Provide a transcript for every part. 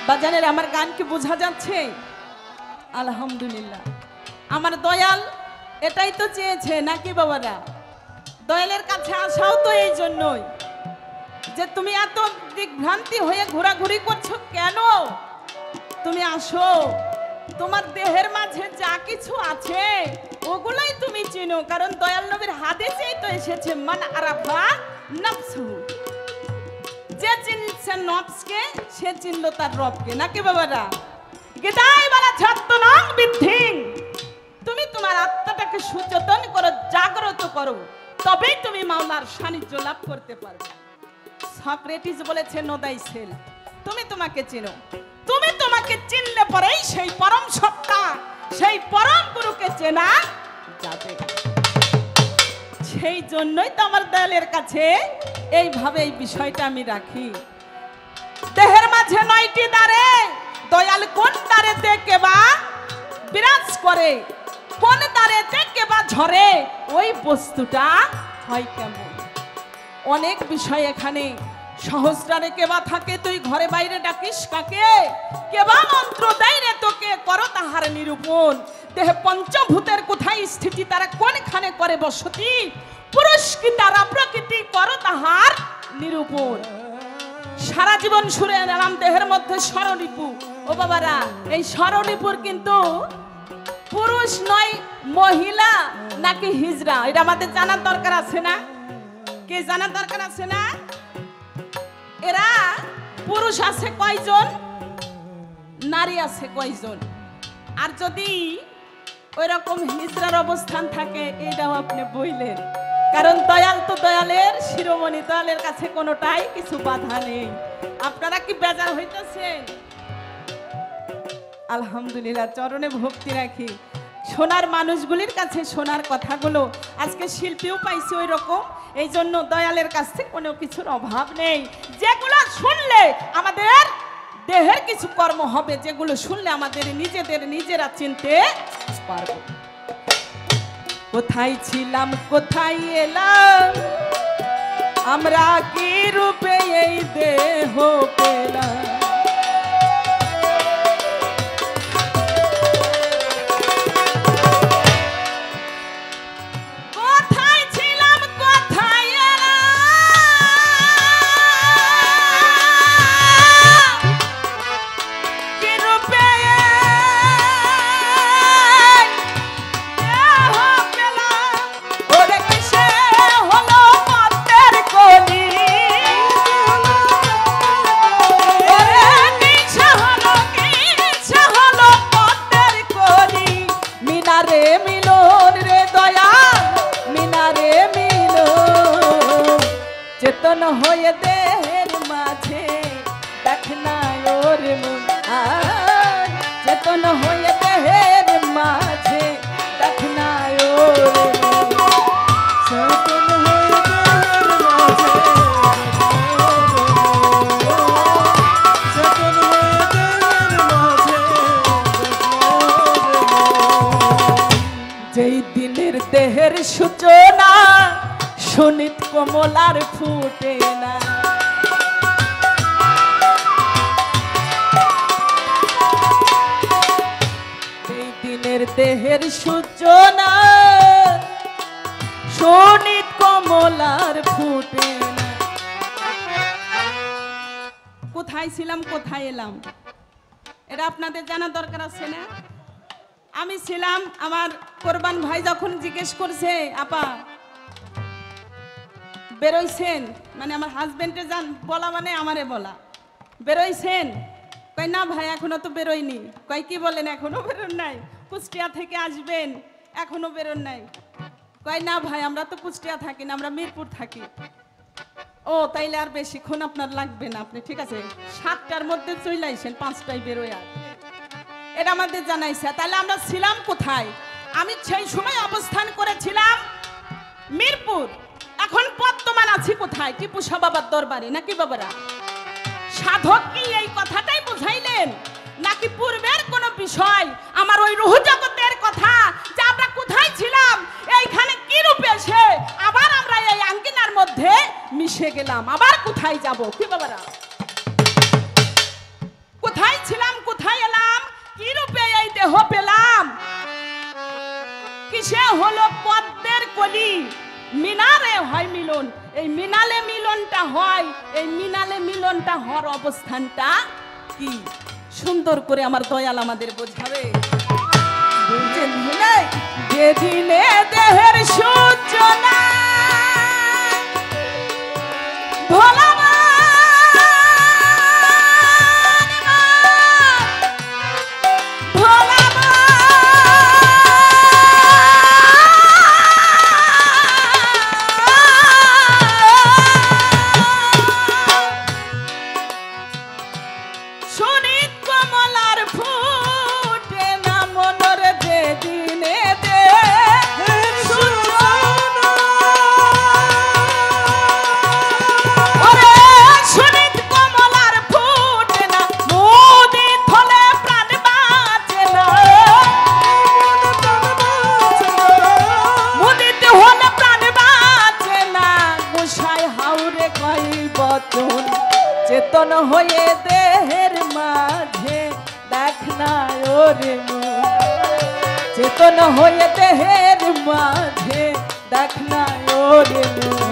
বাজানের আমার গান কি বোঝা যাচ্ছে? আলহামদুলিল্লাহ। আমার দয়াল এটাই তো চেয়েছে নাকি বাবারা? দয়ালের কাছে আসাও তো এই জন্যই যে তুমি এত দিগ্ভ্রান্তি হয়ে ঘোরাঘুরি করছো কেন? তুমি আসো, তোমার দেহের মাঝে যা কিছু আছে ওগুলাই তুমি চিনো, কারণ দয়াল নবীর হাদিসেই তো এসেছে মান আরাফা নফসু, যে চিনছে নফসকে সে চিনলো তার রবকে নাকি বাবারা? গীতায় বলা ছাত্তনং বিদ্ধিং, তুমি তোমার আত্মাটাকে সচেতন করো, জাগ্রত করো, তবেই তুমি মাওলার সান্নিধ্য লাভ করতে পারবে। সক্রেটিস বলেছে নো দাই সেলফ, তুমি তোমাকে চিনো, তুমি তোমাকে চিনলে পরেই সেই পরম সত্তা, সেই পরম গুরুকে চেনা যাবে। সেই জন্যই তো আমার দয়ালের কাছে এইভাবে এই বিষয়টা আমি রাখি। দেহের মাঝে 9টি দ্বারে, দয়াল কোন দ্বারেতে কেবা বিরাজ করে, কোন দ্বারেতে কেবা ঝরে, ওই বস্তুটা হয় কেমন। অনেক বিষয় এখানে। সহস্রারে কেবা থাকে, তুই ঘরে বাইরে ডাকিস কাকে, কেবা মন্ত্র দেয় রে তোকে, করো তাহার নিরূপণ। দেহে পঞ্চভূতের কোথায় স্থিতি, তারা কোনখানে করে বসতি, পুরুষ কি তারা প্রকৃতি, করো তাহার নিরূপণ। সারা জীবন সুরে এলাম দেহের মধ্যে স্বরলিপু। ও বাবারা, এই স্বরলিপুর কিন্তু পুরুষ নয়, মহিলা নাকি হিজড়া, এটা আমাদের জানার দরকার আছে না? কে জানার দরকার আছে না? এরা পুরুষ আছে কয়জন, নারী আছে কয়জন? আর যদি ওই রকম হিজড়ার অবস্থান থাকে, এটাও আপনি বললেন, কারণ দয়াল তো দয়ালের শিরোমণি, দয়ালের কাছে কোনোটাই কিছু বাধা নেই। আপনারা কি বেজার হইতেছেন? আলহামদুলিল্লাহ, চরণে ভক্তি রাখি। সোনার মানুষগুলির কাছে সোনার কথাগুলো আজকে শিল্পীও পাইছি ওই রকম, এই জন্য দয়ালের কাছে কোনো কিছুর অভাব নেই। যেগুলো শুনলে আমাদের দেহের কিছু কর্ম হবে, যেগুলো শুনলে আমাদের নিজেরা চিনতে পারবো। কোথায় ছিলাম কোথায় এলাম, আমরা কি রূপে এই দেহ পেলাম। চেতন হয়ে দেহের মাঝে দেখনা ওর মন, চেতন হয়ে দেহের মাঝে দেখনা ওর মন, চেতন হয়ে দেহের মাঝে, চেতন হয়ে দেহের মাঝে। যেই দিনের দেহের সূচনা সুনিত কমলার ফুটে না, এই দিনের দেহের সূচনা সুনিত কমলার ফুটে না। কোথায় ছিলাম কোথায় এলাম, এটা আপনাদের জানা দরকার আছে না? আমি ছিলাম, আমার কোরবান ভাই যখন জিজ্ঞেস করছে আপা বেরোইছেন, মানে আমার হাজবেন্ডে যান বলা, মানে আমারে বলা, বেরোইছেন? কই না ভাই এখনো তো বেরোয়নি। কই কি বলেন, এখনো বেরোন নাই? কুষ্টিয়া থেকে আসবেন, এখনো বেরোন নাই? কই না ভাই আমরা তো কুষ্টিয়া থাকি না, আমরা মিরপুর থাকি। ও তাইলে আর বেশিক্ষণ আপনার লাগবে না, আপনি ঠিক আছে 7টার মধ্যে চলে আইসেন, 5টায় বেরোয়। আর এটা আমাদের জানাইছে। তাহলে আমরা ছিলাম কোথায়? আমি সেই সময় অবস্থান করেছিলাম মিরপুর। এখন বর্তমান আছি কোথায়? টিপু শাহ বাবার দরবারে নাকি বাবারা? সাধক কি এই কথাটাই বুঝাইলেন নাকি পূর্বের কোন বিষয়? আমার ওই রুহ জগতের কথা যে আমরা কোথায় ছিলাম, এইখানে কি রূপে এসে আবার আমরা এই আঙ্গিনার মধ্যে মিশে গেলাম, আবার কোথায় যাব? কি বাবারা কোথায় হলো পদ্মের কলি, মিনারে হয় মিলন। এই মিনালে মিলনটা হয়, এই মিনালে মিলনটা হওয়ার অবস্থানটা কি সুন্দর করে আমার দয়াল আমাদের বোঝাবে। যেদিনে দেহের সূচনা ভোলা চেতন হয়ে দেহের মাঝে দেখ না ওরে মন, চেতন হয়ে দেহের মাঝে দেখ না ওরে মন,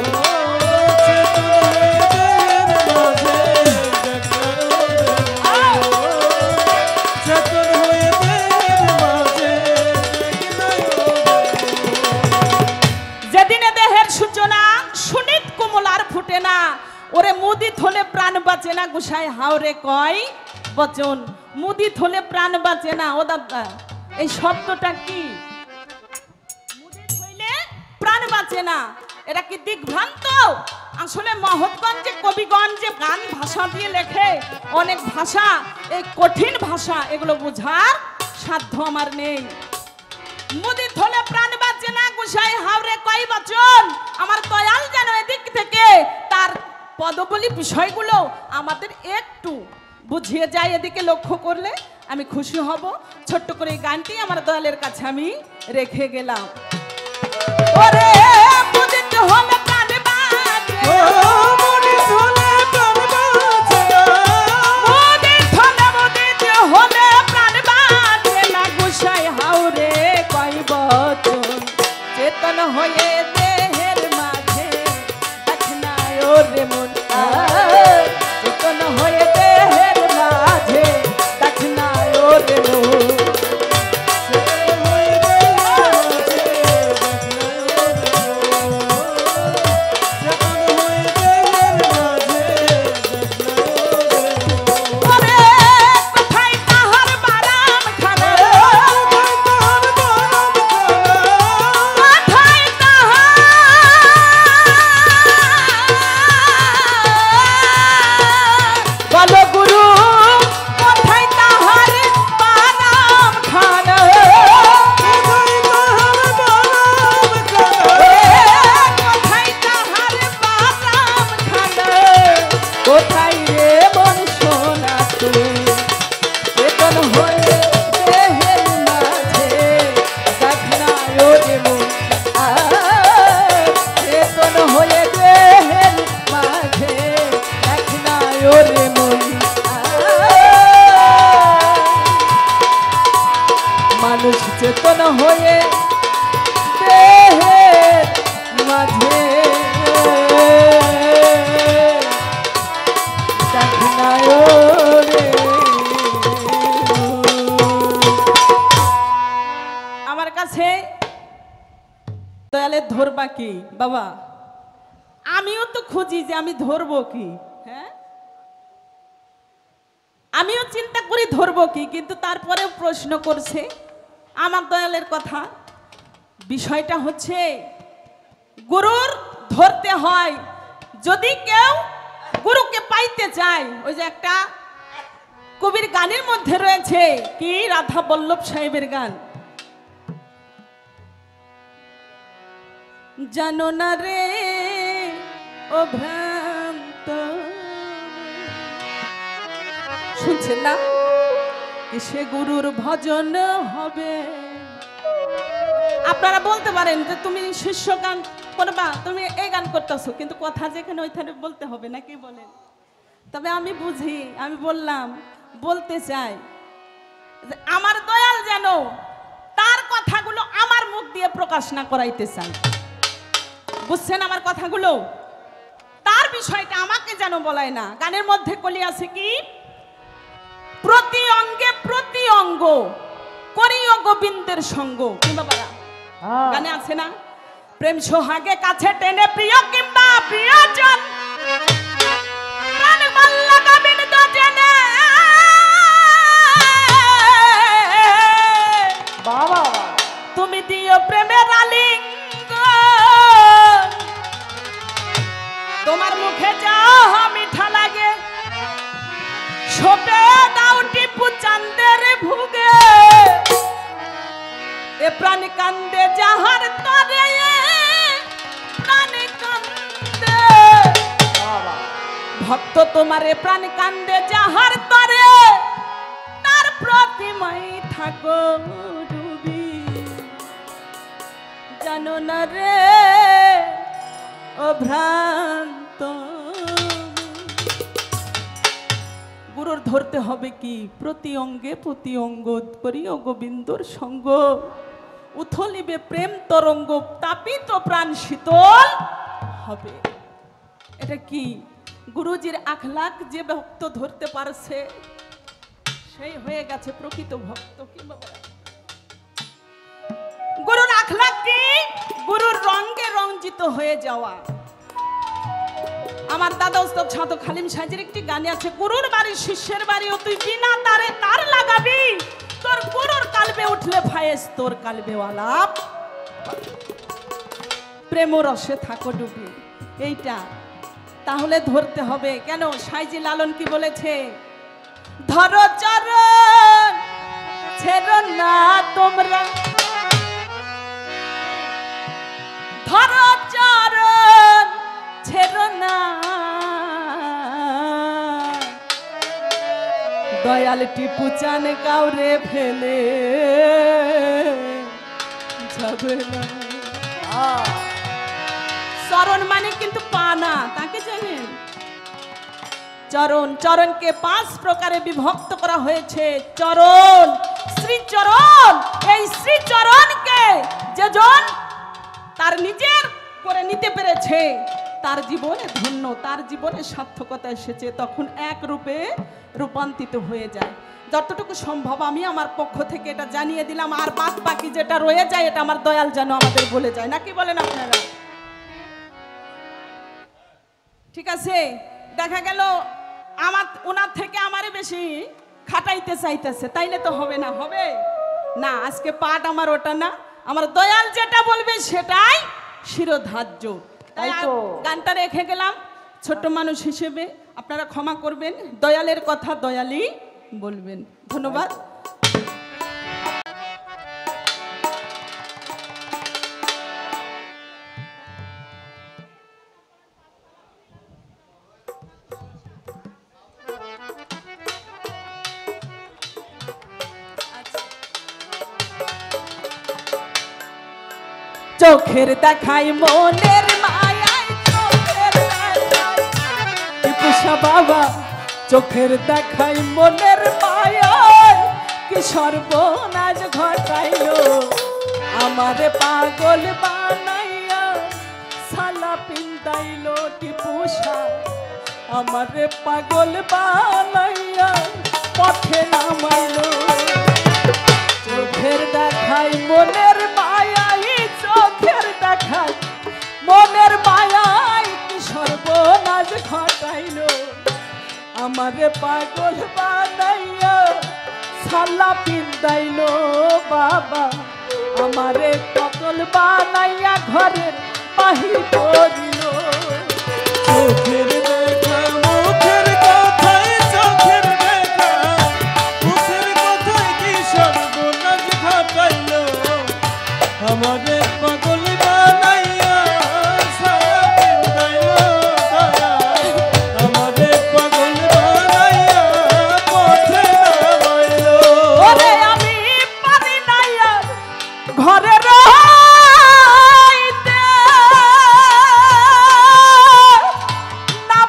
যেদিনে দেহের সূচনা সুনিত কোমলার ফুটে না, ওরে মুদিত হলে প্রাণ বাঁচে না, গোসাই হাওরে কয় বচন। মুদিত হলে প্রাণ বাঁচে না, ও দাদা এই শব্দটা কি? মুদিত হইলে প্রাণ বাঁচে না, এটা কি দিগ্ভ্রান্ত? আসলে মহৎগঞ্জে কবিগঞ্জে গান ভাষা দিয়ে লেখে, অনেক ভাষা, এই কঠিন ভাষা, এগুলো বোঝার সাধ্য আমার নেই। মুদিত হলে প্রাণ বাঁচে না, গোসাই হাওরে কয় বচন। আমার দয়াল যেন এদিক থেকে তার পদবলী বিষয়গুলো আমাদের একটু বুঝিয়ে যায়, এদিকে লক্ষ্য করলে আমি খুশি হব। ছোট্ট করে এই গানটি আমার দয়ালের কাছে আমি রেখে গেলাম। ওরে মুদিত হলে প্রাণ বাঁচে, মুদিত হলে প্রাণ বাঁচে, মুদিত হলে প্রাণ বাঁচে না, গোসাই হাওরে কয় বচন। চেতন হয়ে দেহের মাঝে দেখ না ওরে মন, চেতন হয়ে দেহের মাঝে দেখ না ওরে মন, মানুষ চেতন হয়ে দেহের মাঝে দেখ না ওরে। আমার কাছে দয়ালের ধরবা কি বাবা? আমিও তো খুঁজি যে আমি ধরবো কি, হ্যাঁ আমিও চিন্তা করি ধরবো কি, কিন্তু তারপরে প্রশ্ন করছে আমার দয়ালের কথা। বিষয়টা হচ্ছে গুরুর ধরতে হয়, যদি কেউ গুরুকে পাইতে চায়। ওই যে একটা কবির গানের মধ্যে রয়েছে কি, রাধা বল্লভ সাহেবের গান, জানো না রে ও ভ্রান্ত, শুনছেন না? সে গুরুর ভজন হবে। আপনারা বলতে পারেন যে তুমি শিষ্য গান করবা, তুমি এই গান করতেছো, কিন্তু কথা যেখানে ওইখানে বলতে হবে নাকি বলেন? তবে আমি বুঝি, আমি বললাম, বলতে চাই যে আমার দয়াল যেন তার কথাগুলো আমার মুখ দিয়ে প্রকাশ না করাইতে চাই। বুঝছেন আমার কথাগুলো? তার বিষয়টা আমাকে যেন বলায় না। গানের মধ্যে কলি আছে কি, প্রতি অঙ্গে প্রতি অঙ্গ করিও গোবিন্দের সঙ্গ। কি বাবারা গানে আছে না, প্রেম সোহাগে কাছে টেনে প্রিয় কিংবা প্রিয়জন প্রাণ মন লাগাবেন দুজনে। বাবা তুমি দিও প্রেমের আলিঙ্গন, তোমার মুখে যা মিঠা লাগে শোপে দাও টিপু চাঁদের ভুগে। এ প্রাণ কান্দে যাহার তরে, প্রাণ কান্দে ভক্ত তোমার, এ প্রাণ কান্দে যাহার তরে, তার প্রতিমাই থাকো ডুবি। জানো না রে ও ভ্রান্ত, গুরুর ধরতে হবে কি, প্রতি অঙ্গে প্রতি অঙ্গ করিও গোবিন্দর সঙ্গ। উথলিবে প্রেম তরঙ্গ, তাপিত প্রাণ শীতল হবে। এটা কি গুরুজির আখলাক, যে ভক্ত ধরতে পারছে সেই হয়ে গেছে প্রকৃত ভক্ত। কি বাবা, গুরুর আখলাক কি, গুরুর রঙে রঞ্জিত হয়ে যাওয়া। আমার দাদা উস্তাদ সাধক হালিম সাহেবের একটি গানে আছে, গুরুর বাড়ি শিষ্যের বাড়ি, ও তুই বিনা তারে তার লাগাবি, তোর গুরুর কালবে উঠলে ফায়েজ, তোর কালবে আলাপ। প্রেম রসে থাকো ডুবি, এইটা তাহলে ধরতে হবে। কেন সাইজি লালন কি বলেছে, ধরো চরণ ছেড়ো না তোমরা, ধরো চরণ ছেড়ো না, দয়াল টিপু চান কাউরে ফেলে যাবে না। চরণ মানে কিন্তু পা না, তাকে জানেন? চরণ, চরণকে 5 প্রকারে বিভক্ত করা হয়েছে। চরণ, শ্রীচরণ। এই শ্রীচরণকে যেজন তার নিজের করে নিতে পেরেছে, তার জীবনে ধন্য, তার জীবনে সার্থকতা এসেছে, তখন এক রূপে রূপান্তরিত হয়ে যায়। যতটুকু সম্ভব আমি আমার পক্ষ থেকে এটা জানিয়ে দিলাম, আর বাদ বাকি যেটা রয়ে যায় এটা আমার দয়াল যেন আমাদের বলে যায়, নাকি বলেন আপনারা? ঠিক আছে, দেখা গেল আমার ওনার থেকে আমারই বেশি খাটাইতে চাইতেছে, তাইলে তো হবে না, হবে না। আজকে পাঠ আমার ওটা না, আমার দয়াল যেটা বলবে সেটাই শিরোধার্য। তাই তো গানটা রেখে গেলাম, ছোট্ট মানুষ হিসেবে আপনারা ক্ষমা করবেন, দয়ালের কথা দয়ালই বলবেন। ধন্যবাদ। চোখের দেখাই মনের মায়ায়, চোখের দেখাই বাবা, চোখের দেখাই মনের মায়ায় কি সর্বনাশ ঘটাইলো, আমারে পাগল বানাইয়া সালা পিন্দাইলো টিপুষা, আমারে পাগল বানাইয়া পথে নামাইলো। চোখের দেখাই মনের মায়াই, চোখের দেখাই মনের মায়াই কি সর্বনাশ ঘটাইলো, আমারে পাগল বানাইয়া সালা পিন্দাইলো বাবা, আমারে পাগল বানাইয়া ঘরের বাহির করিল। চোখের দেখা মুখের কথায়, চোখের দেখা মুখের কথায় কি সর্বনাশ ঘটাইলো, আমারে পাগল বানাইয়া সালা পিন্দাইলো দয়া, আমারে পাগল বানাইয়া পথে নামাইলো। ওরে আমি পারি না ঘরে রইতে, না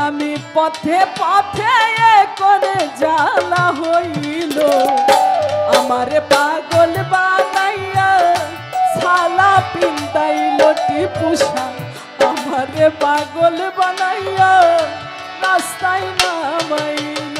আমি পথে পথে করে জ্বালা হইল আমারে পাগল বানাইয়া সালা পিন্তাইল টিপুষা আমারে পাগল বানাইয়া রাস্তায় নামাইল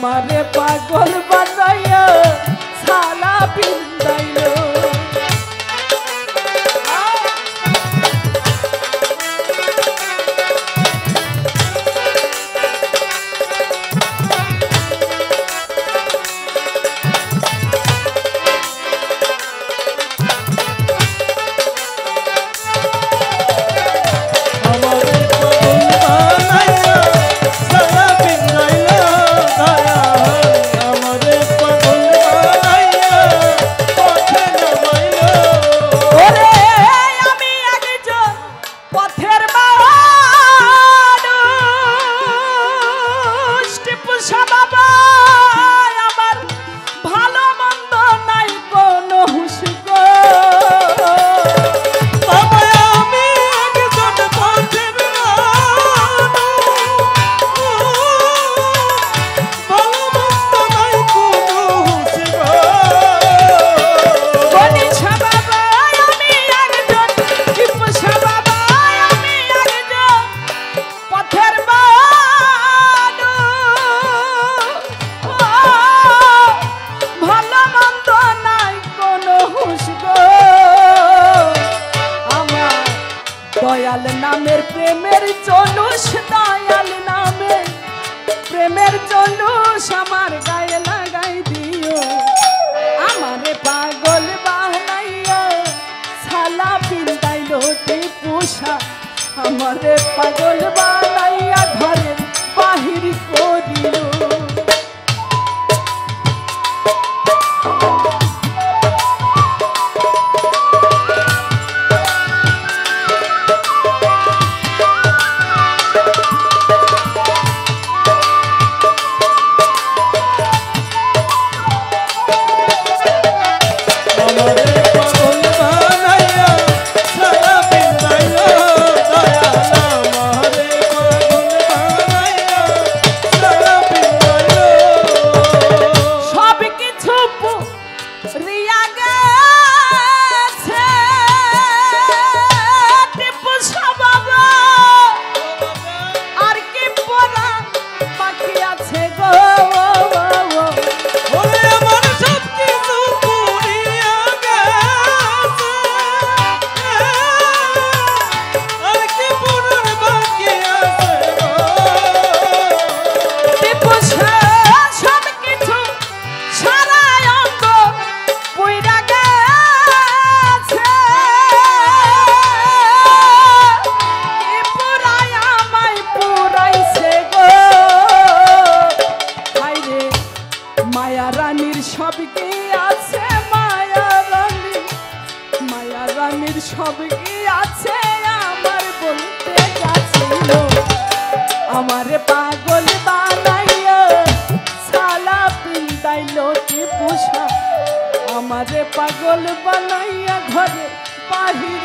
আমারে পাগল বানাইয়া সালা পিন্দাইল দয়াল নামের প্রেমের জলুস দয়াল নামের প্রেমের জলুস আমার গায়ে লাগাই দিও আমারে পাগল বানাইয়া সালা পিন্দাইল টিপুষা আমারে পাগল বানাইয়া ঘরের বাহির করিল সব কি আছে আমার বলতে যাচ্ছিল আমারে পাগল বানাইয়া সালা পিন্দাইলো টিপুষা আমারে পাগল বানাইয়া ঘরে বাহির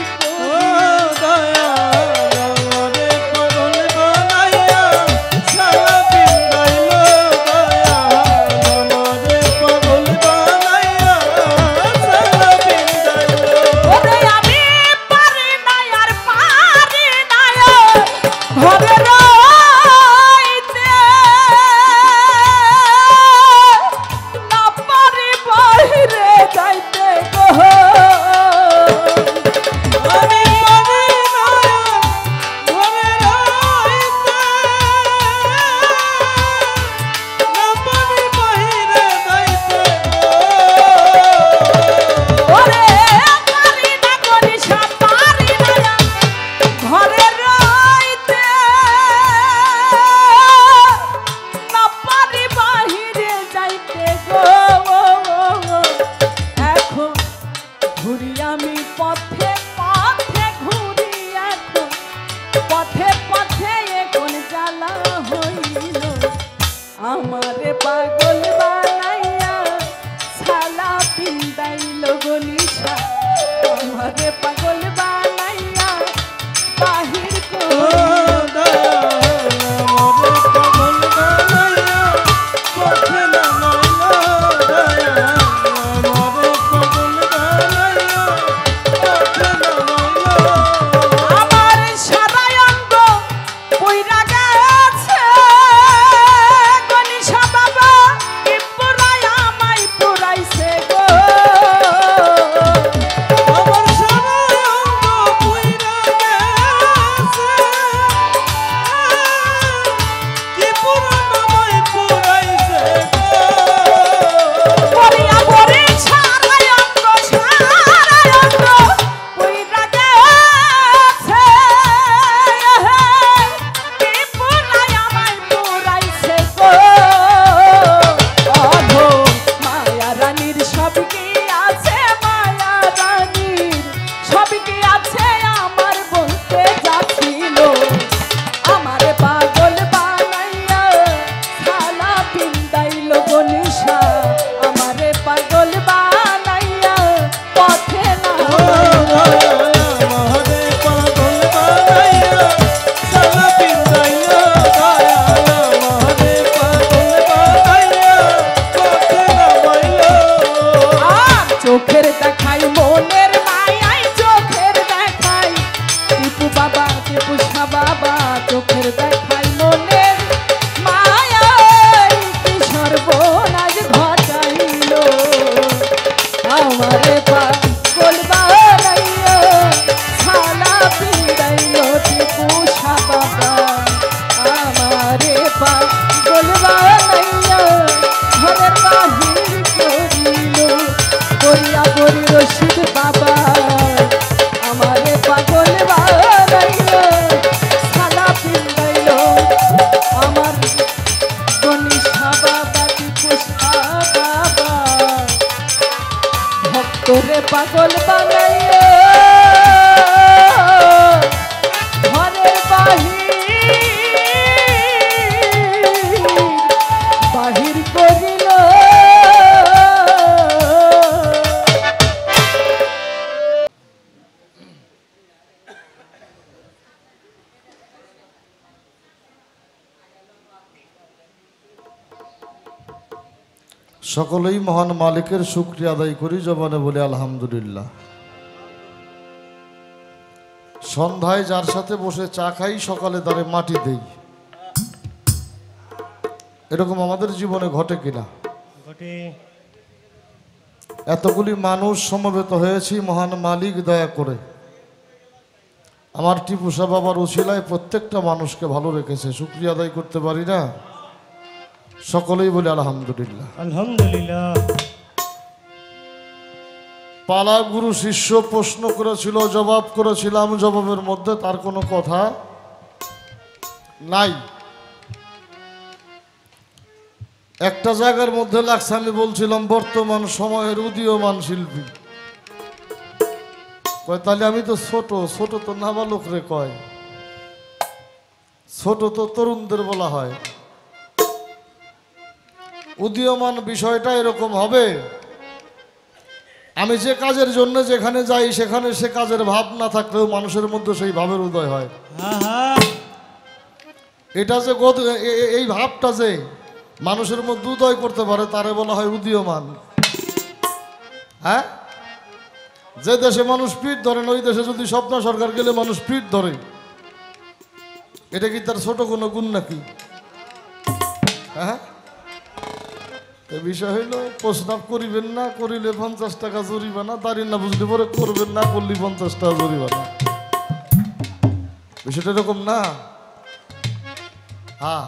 আমারে পাগল বানাইয়া সালা পিন্দাইলো গনিশা আমারে পাগল বানাইয়া বাহির তোরে পাগল বানাইয়া ঘরের বাহির করিল সকলেই মহান মালিকের শুকরিয়া আদায় করি জবানে বলে আলহামদুলিল্লাহ। সন্ধ্যায় যার সাথে বসে চা খাই সকালে তারে মাটি দেই, এরকম আমাদের জীবনে ঘটে কিনা? ঘটে। এতগুলি মানুষ সমবেত হয়েছি, মহান মালিক দয়া করে আমার টিপুসা বাবার উছিলায় প্রত্যেকটা মানুষকে ভালো রেখেছে, শুকরিয়া আদায় করতে পারি না? সকলেই বলে আলহামদুলিল্লাহ। আলহামদুলিল্লাহ। পালা গুরু শিষ্য প্রশ্ন করেছিল, জবাব করেছিলাম, জবাবের মধ্যে তার কোনো কথা নাই। একটা জায়গার মধ্যে লাগছে, আমি বলছিলাম বর্তমান সময়ের উদীয়মান শিল্পী কয় তাহলে আমি তো ছোট, ছোট তো নাবালক রে কয়, ছোট তো তরুণদের বলা হয়। উদীয়মান বিষয়টা এরকম হবে, আমি যে কাজের জন্য যেখানে যাই সেখানে সে কাজের ভাব না থাকলেও মানুষের মধ্যে সেই ভাবের উদয় হয়। এটা যে এই ভাবটা যে মানুষের মধ্যে উদয় করতে পারে তারে বলা হয় উদীয়মান। হ্যাঁ, যে দেশে মানুষ পিঠ ধরে ওই দেশে যদি স্বপ্ন সরকার গেলে মানুষ পিঠ ধরে, এটা কি তার ছোট কোনো গুণ নাকি? হ্যাঁ, এই বিষয় হইল প্রস্তাব করিবেন না, করিলে 50 টাকা জরিমানা, দাঁড়ি না বুঝলে পরে করবেন না, করলে 50 টাকা জরিমানা। বিষয়টা এরকম না? হ্যাঁ,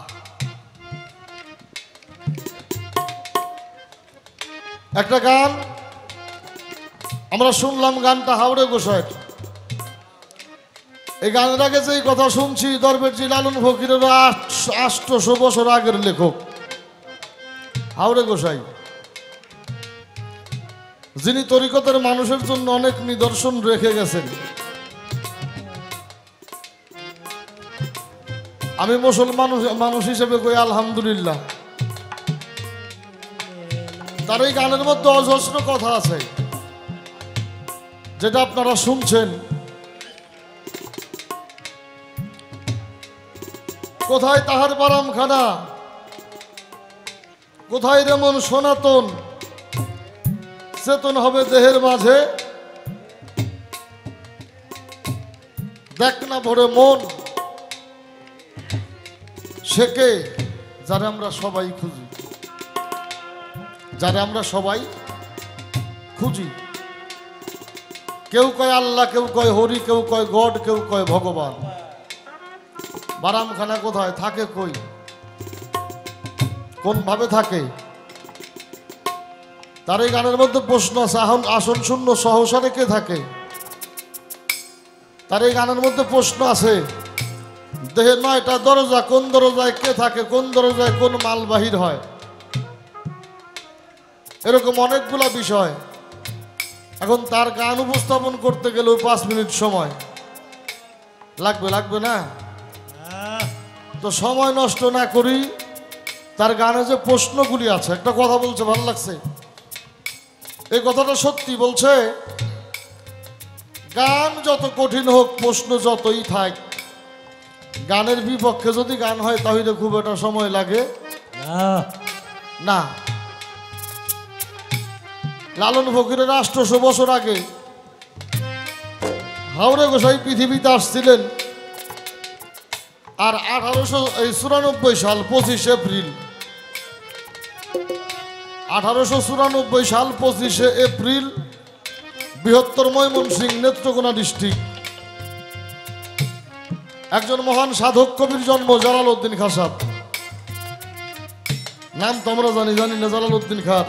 একটা গান আমরা শুনলাম, গানটা হাওড়ে গোসাইয়ের। এই গানের আগে যে কথা শুনছি দরবেশজি লালন ফকিরের 800 বছর আগের লেখক হাওড়ে গোসাই, যিনি তরিকতের মানুষের জন্য অনেক নিদর্শন রেখে গেছেন। আমি মুসলমান মানুষ হিসেবে কই আলহামদুলিল্লাহ। তার এই গানের মধ্যে অজস্র কথা আছে যেটা আপনারা শুনছেন। কোথায় তাহার বারামখানা, কোথায় যেমন সনাতন চেতন হবে দেহের মাঝে, দেখ না ভরে মন সেকে যারা আমরা সবাই খুঁজি, যারা আমরা সবাই খুঁজি। কেউ কয় আল্লাহ, কেউ কয় হরি, কেউ কয় গড, কেউ কয় ভগবান। বারামখানা কোথায় থাকে, কই কোন ভাবে থাকে? তার এই গানের মধ্যে প্রশ্ন আছে, আসন শূন্য সহসারে কে থাকে? তার এই গানের মধ্যে প্রশ্ন আছে, দেহে 9টা দরজা, কোন দরজায় কে থাকে, কোন দরজায় কোন মাল বাহির হয়। এরকম অনেকগুলা বিষয়। এখন তার গান উপস্থাপন করতে গেলেও 5 মিনিট সময় লাগবে না? তো সময় নষ্ট না করি, তার গানে যে প্রশ্নগুলি আছে, একটা কথা বলছে ভালো লাগছে, এই কথাটা সত্যি বলছে। গান যত কঠিন হোক, প্রশ্ন যতই থাক, গানের বিপক্ষে যদি গান হয় তাহলে খুব একটা সময় লাগে না। লালন ফকিরের 800 বছর আগে হাওড়ে গোসাই পৃথিবীতে আসছিলেন। আর 1894 সাল 25 এপ্রিল, 1894 সাল 25 এপ্রিল বৃহত্তর ময়মনসিংহ নেত্রকোনা ডিস্ট্রিক্ট একজন মহান সাধক কবির জন্ম, জালালউদ্দিন খাঁ সাহেব। নাম তো আমরা জানি না জালালউদ্দিন খাঁ।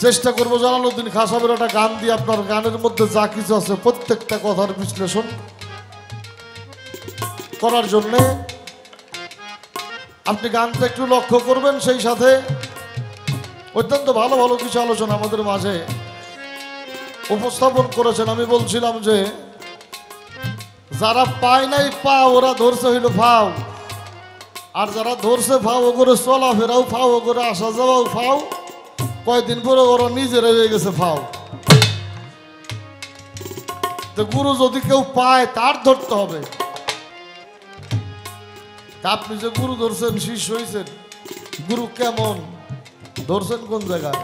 চেষ্টা করবো জালালউদ্দিন খাঁ সাহেবের একটা গান দিয়ে আপনার গানের মধ্যে যা কিছু আছে প্রত্যেকটা কথার বিশ্লেষণ করার জন্য। আপনি গানটা একটু লক্ষ্য করবেন, সেই সাথে অত্যন্ত ভালো ভালো কিছু আলোচনা আমাদের মাঝে উপস্থাপন করেছেন। আমি বলছিলাম যে যারা পায় নাই পা, ওরা ধরছে হইল ফাও, আর যারা ধরছে ফাও ও করে চলাফেরাও ফাও, ও করে আসা যাওয়াও ফাও, কয়েকদিন পরে ওরা নিজেরা হয়ে গেছে ফাও। তো গুরু যদি কেউ পায় তার ধরতে হবে। আপনি যে গুরু ধরছেন, শিষ্য হয়েছেন, গুরু কেমন ধরছেন, কোন জায়গায়?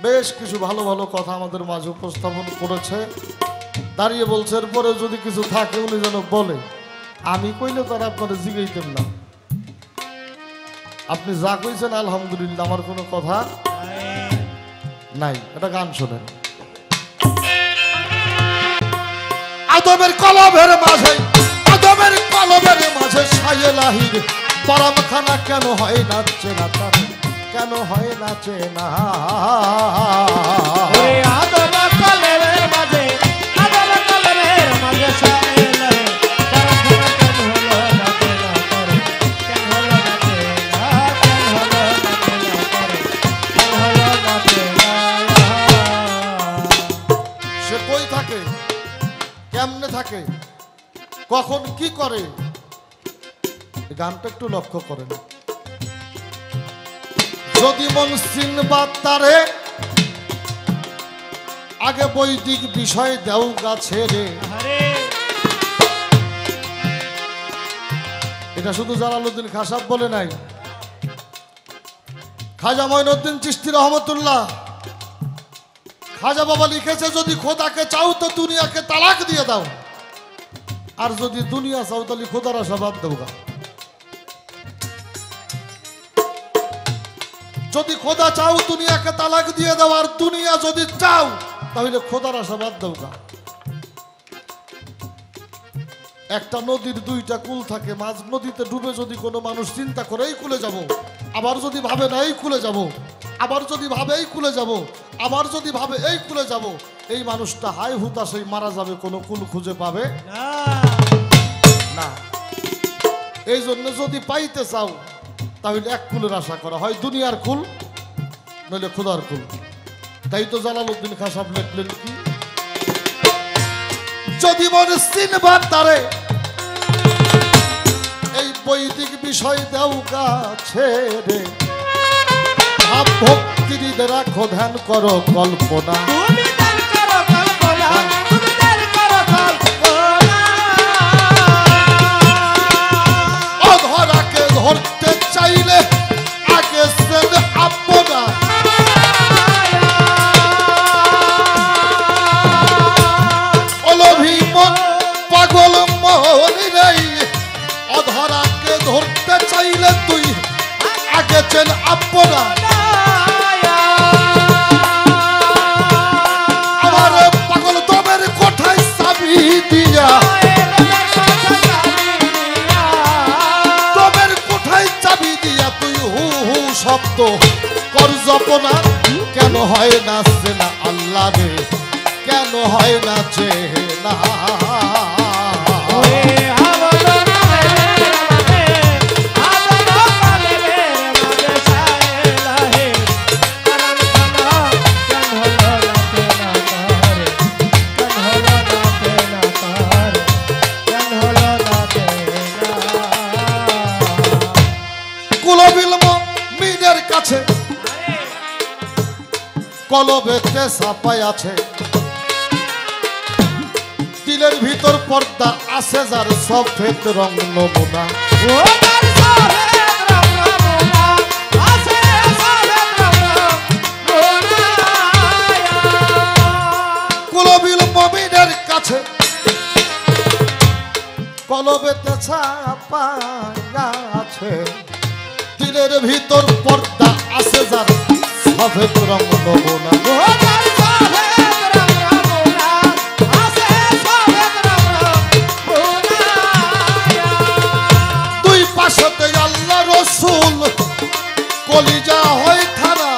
বেশ কিছু ভালো ভালো কথা আমাদের মাঝে উপস্থাপন করেছে। দাঁড়িয়ে বলছে এরপরে যদি কিছু থাকে উনি যেন বলে। আমি কইলে তারা আপনারা জিগাইতেন না। আপনি যা কইছেন আলহামদুলিল্লাহ, আমার কোনো কথা নাই। এটা গান শোনেন। আদমের কলবের মাঝে, আদমের কলবের মাঝে সাইয়েলাহির বারামখানা কেন হয় নাচে না, তার কেন হয় নাচে না? আদম কলবের মাঝে, আদম কলবের মাঝে সাইয়েলাহির বারামখানা কেন হলো নাচে না, তার কেন হলো নাচে না, কেন হলো নাচে না, তার কেন হলো নাচে না? করে। এই গানটা একটু লক্ষ্য করেন। যদি মন চিনবা তারে আগে বৈদিক বিষয় দেও গাছে রে। এটা শুধু জালালউদ্দিন খাঁ সাহেব বলে নাই, খাজা মঈনুদ্দিন চিশতি রহমতুল্লাহ, খাজা বাবা লিখেছে, যদি খোদাকে চাও তো দুনিয়াকে তালাক দিয়ে দাও, আর যদি দুনিয়া চাও তাহলে খোদার আশা বাদ দেও গা। যদি খোদা চাও দুনিয়াকে তালাক দিয়ে দাও, আর দুনিয়া যদি চাও তাহলে খোদার আশা বাদ দেও গা। একটা নদীর দুইটা কুল থাকে, মাঝ নদীতে ডুবে যদি কোনো মানুষ চিন্তা করে এই কুলে যাব, আবার যদি ভাবে না এই কুলে যাব, আবার যদি ভাবে এই কুলে যাব, আবার যদি ভাবে এই কুলে যাব, এই মানুষটা হাই হুতাশই মারা যাবে, কোনো কুল খুঁজে পাবে না। এই জন্য যদি পাইতে চাও তাহলে এক কুলের আশা করা হয়, দুনিয়ার কুল নইলে খোদার কুল। তাই তো জালালউদ্দিন খাঁ সাহেব লিখলেন কি, যদি মনে চিনবা তারে এই বৈদিক বিষয় দেও গাছে রে। ভাব ভক্তির রাখো ধ্যান করো কল্পনা, অধরাকে ধরতে চাইলে আগে সেন আপনা। অলভি মন পাগল মনি রে, অধরাকে ধরতে চাইলে তুই আগে চেন আপনা। আমার পাগল তোমের কোঠায় চাবি দিয়া, তোমের কোঠায় চাবি দিয়া তুই হু হু শব্দ কর জপনা। কেন হয় না চেনা আল্লাহ রে, কেন হয় না চেনা। কলবেতে ছাপাই আছে, দিলের ভিতর পর্দা আছে যার সফেদ রং নমুনা। কুলবিল মুমিনের কাছে কলবেতে ছাপাই আছে, দিলের ভিতর পর্দা আছে যার সফেদ রং নমুনা। দুই পাশে আল্লাহ রসুল, কলিজা হয় থানা।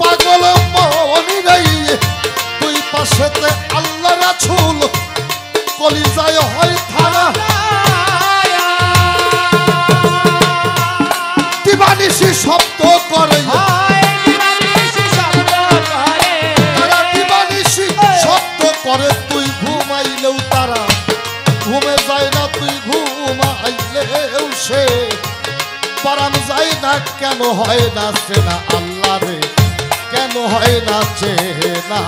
পাগল মনি রে, দুই পাশে আল্লাহ রাসূল, কলিজায় হয় থানা। দিবানিশি শব্দ করে, তারা দিবানিশি শব্দ করে, তুই ঘুমাইলেও তারা ঘুমে যায় না, তুই ঘুমাইলেও সে পরাণ যায় না। কেন হয় না চেনা আল্লাহ রে, কেন হয় না চেনা।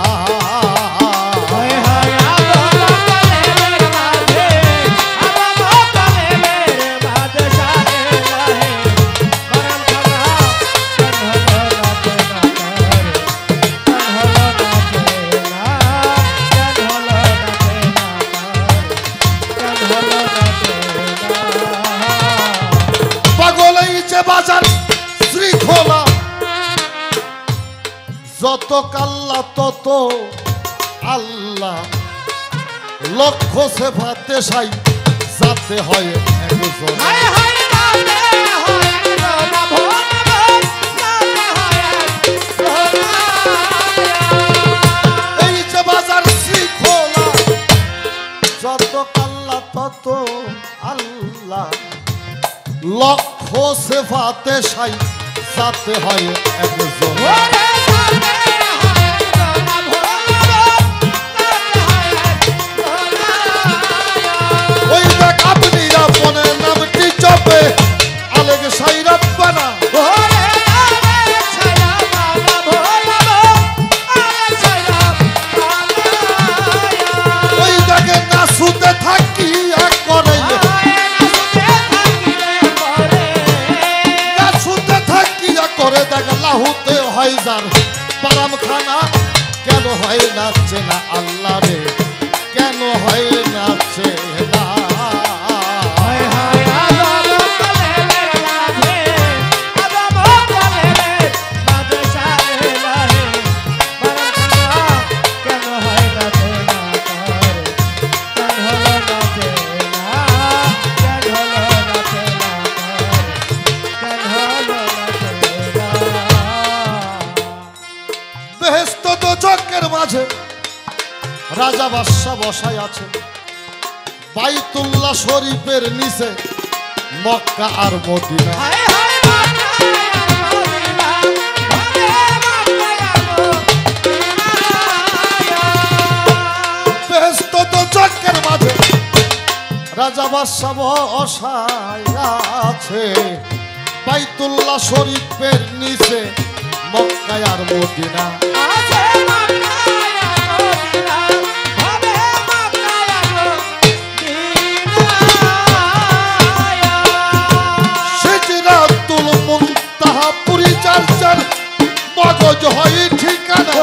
বাজার শৃঙ্খলা যত কাল্লা তত আল্লাহ, লক্ষ্য সে ভাতে সাই যাতে হয় একজন। এই যে বাজার শৃঙ্খলা যত কাল্লা তত আল্লাহ, লক্ষ্য সেফাতে সাই যাতে হয় একজন। ওই দেখ আপনি আপনে নামটি জপে আলেগ সাইরাত বানা ওই দেখে না সুতে থাকি এক করে না সুতে থাকি এক করে দেখ লাহুতে হয় যার বারাম খানা কেন হয় নাচছে না আল্লাহ রে কেন হয় নাচছে না বেহেশত দোজখের মাঝে রাজা বাদশা বসায় আছে বাইতুল্লাহ শরীফের নিচে মক্কা আর মদিনা বেহেশত দোজখের মাঝে রাজা বাদশা বসায় আছে বাইতুল্লাহ শরীফের নিচে মক্কা আর মদিনা সিদরাতুল মুনতাহা পরিচর্যার মগজ হয় ঠিকানা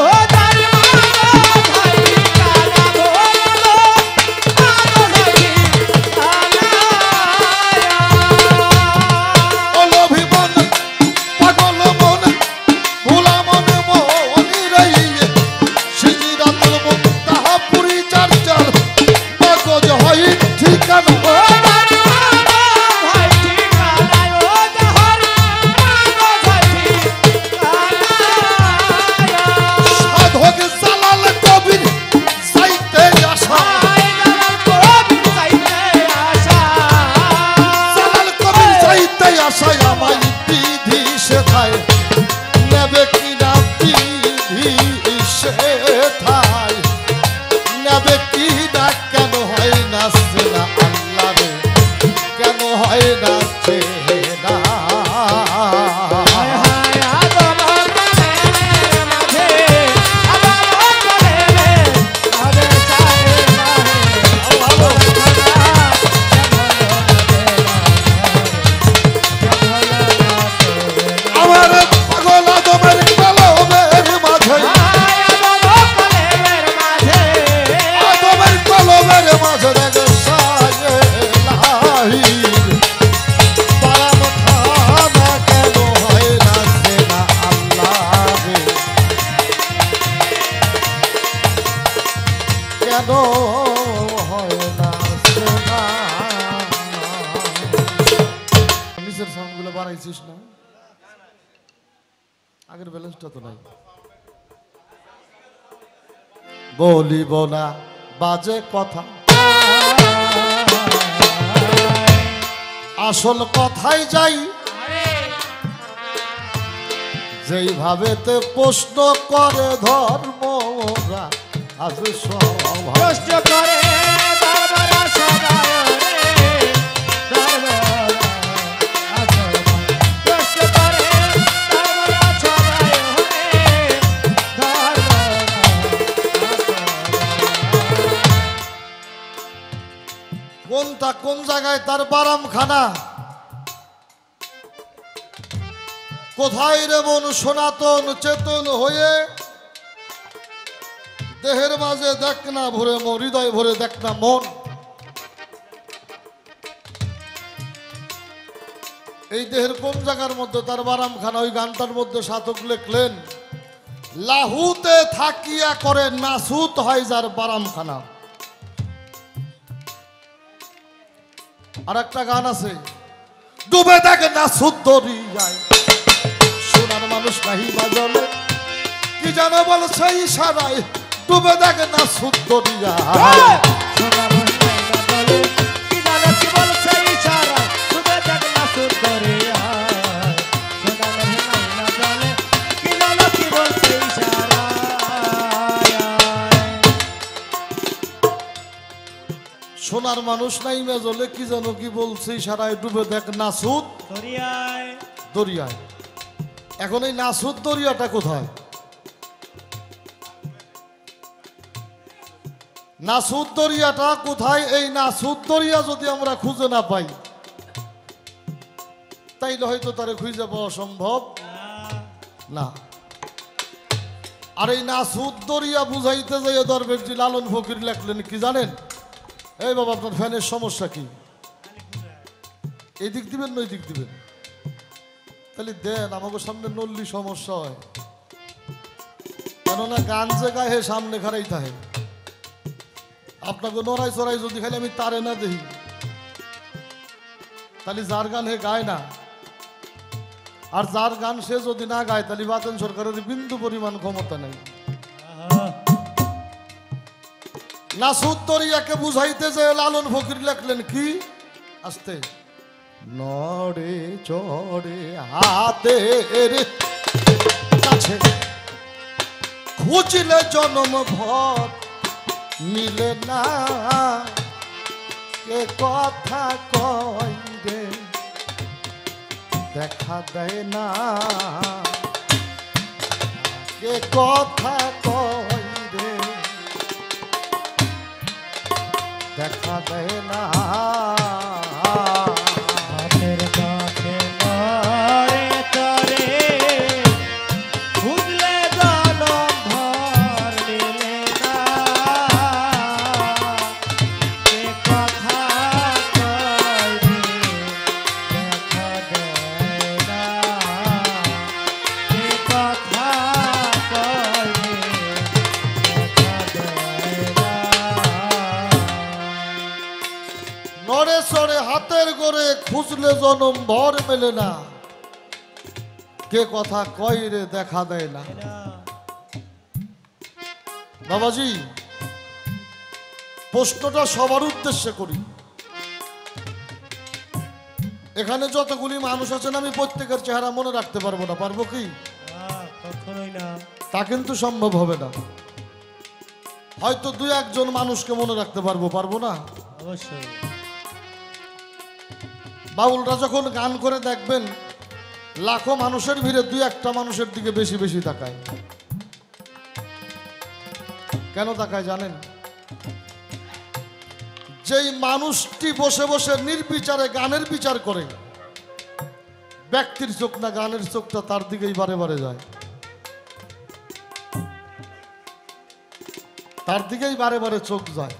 বানাইছিস না আগের ব্যালেন্সটা তো নাই বলিব না বাজে কথা আসল কথাই যাই যেইভাবে তে প্রশ্ন করে ধর্মরা আজ সব প্রশ্ন করে ধর্মরা সবাই কোনটা কোন জায়গায় তার বারামখানা কোথায় রে মন সনাতন চেতন হয়ে দেহের মাঝে দেখ না ভরে মন হৃদয় ভরে দেখ না মন এই দেহের কোন জায়গার মধ্যে তার বারামখানা ওই গানটার মধ্যে সাধক লিখলেন লাহুতে থাকিয়া করে নাসুত হয় যার বারামখানা আর একটা গান আছে ডুবে থাকে না সুন্দরী যায় সোনার মানুষ নাহি বাজলে কি জানো বলছে ইশারায় ডুবে থাকে না সুন্দরী যায় সোনার মানুষ নাহি বাজলে কি জানো কি বলছে ইশারায় ডুবে থাকে না সুন্দরী যায় সোনার মানুষ নাহি বাজলে কি জানো কি বলছে ইশারায় সোনার মানুষ নাই মেজলে কি জানো কি বলছে সারায় ডুবে দেখ নাসুদ দরিয়ায় দরিয়ায়। এখন এই নাসুদ দরিয়াটা কোথায়? নাসুদ দরিয়াটা কোথায়? এই নাসুদ দরিয়া যদি আমরা খুঁজে না পাই তাইলে হয়তো তারে খুঁজে পাওয়া সম্ভব না। আর এই নাসুদ দরিয়া বুঝাইতে যাই দরবেশজি লালন ফকির লেখলেন কি জানেন? এই বাবা আপনার ফ্যানের সমস্যা কি? এই দিক দিবেন না ওই দিক দিবেন? তাহলে দেন, আমাকে সামনে নল্লি সমস্যা হয়, কেননা গান যে গায়ে হে সামনে খারাই থাকে। আপনাকে নড়াই চড়াই যদি খালি আমি তারে না দেখি তাহলে যার গান হে গায় না, আর যার গান সে যদি না গায় তাহলে বাতেন সরকারের বিন্দু পরিমাণ ক্ষমতা নেই। নাসুদ দরিয়াকে বুঝাইতে যে লালন ফকির লেখলেন কি? আস্তে নড়ে চড়ে হাতের কাছে খুঁজলে জনম ভর মিলে না, কে কথা কয় রে দেখা দেয় না, কে কথা কয় রে দেখা দেয় না। হাতের কাছে নড়ে চড়ে খুঁজলে জনম ভর মিলে না, কে কথা কয় রে দেখা দেয় না, কে কথা কয় রে দেখা দেয় না। নড়ে চড়ে হাতের গড়ে খুঁজলে জনম ভর মেলে না, কে কথা কয় রে দেখা দেয় না। বাবাজি প্রশ্নটা সবার উদ্দেশ্যে করি। এখানে যতগুলি মানুষ আছেন আমি প্রত্যেকের চেহারা মনে রাখতে পারবো না, পারবো কি? কখনোই না। তা কিন্তু সম্ভব হবে না। হয়তো দুই একজন মানুষকে মনে রাখতে পারবো, পারবো না। অবশ্যই। বাউলরা যখন গান করে দেখবেন লাখো মানুষের ভিড়ে দুই একটা মানুষের দিকে বেশি বেশি তাকায়। কেন তাকায় জানেন? যেই মানুষটি বসে বসে নির্বিচারে গানের বিচার করে, ব্যক্তির চোখ না গানের চোখটা তার দিকেই বারে বারে যায়, তার দিকেই বারে বারে চোখ যায়।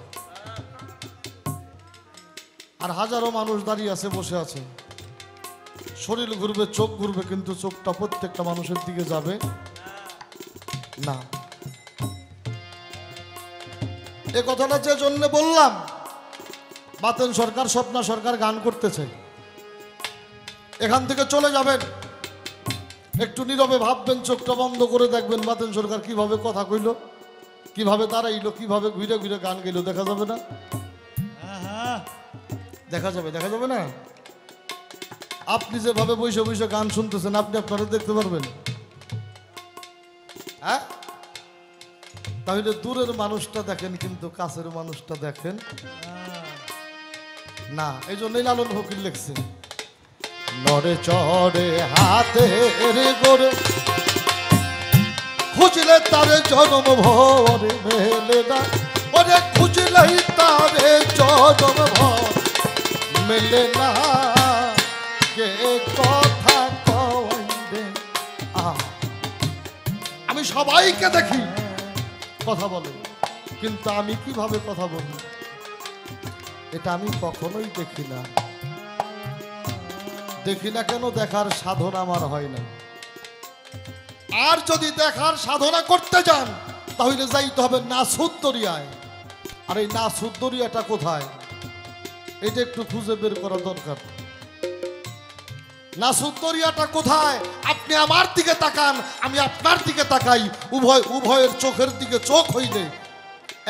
আর হাজারো মানুষ দাঁড়িয়ে আছে, বসে আছে, শরীর ঘুরবে চোখ ঘুরবে কিন্তু চোখটা প্রত্যেকটা মানুষের দিকে যাবে না। এ কথাটা যে জন্য বললাম, বাতেন সরকার স্বপ্না সরকার গান করতেছে, এখান থেকে চলে যাবেন, একটু নীরবে ভাববেন, চোখটা বন্ধ করে দেখবেন বাতেন সরকার কিভাবে কথা কইল, কিভাবে দাঁড়াইলো, কিভাবে ঘুরে ঘুরে গান গাইলো। দেখা যাবে না? দেখা যাবে, দেখা যাবে না? আপনি যেভাবে বসে বসে গান শুনতেছেন আপনি আপনারা দেখতে পারবেন? হ্যাঁ, তাহলে দূরের মানুষটা দেখেন কিন্তু কাছের মানুষটা দেখেন না। এই জন্যই লালন ফকির লিখছে নড়ে চড়ে হাতে গড়ে খুঁজলে তারে জনম ভরে মেলে না, ওরে খুঁজলেই তারে জনম ভর মেলে না, কে কথা কয় রে। আমি সবাইকে দেখি কথা বলে, কিন্তু আমি কিভাবে কথা বলি এটা আমি কখনোই দেখি না। দেখি না কেন? দেখার সাধনা আমার হয় না। আর যদি দেখার সাধনা করতে যান তাহলে যাইতে হবে নাসুদ দরিয়ায়। আর এই নাসুদ দরিয়াটা কোথায় এটা একটু খুঁজে বের করা দরকার। নাসুদ দরিয়াটা কোথায়? আপনি আমার দিকে তাকান, আমি আপনার দিকে তাকাই, উভয়ের চোখের দিকে চোখ হইলে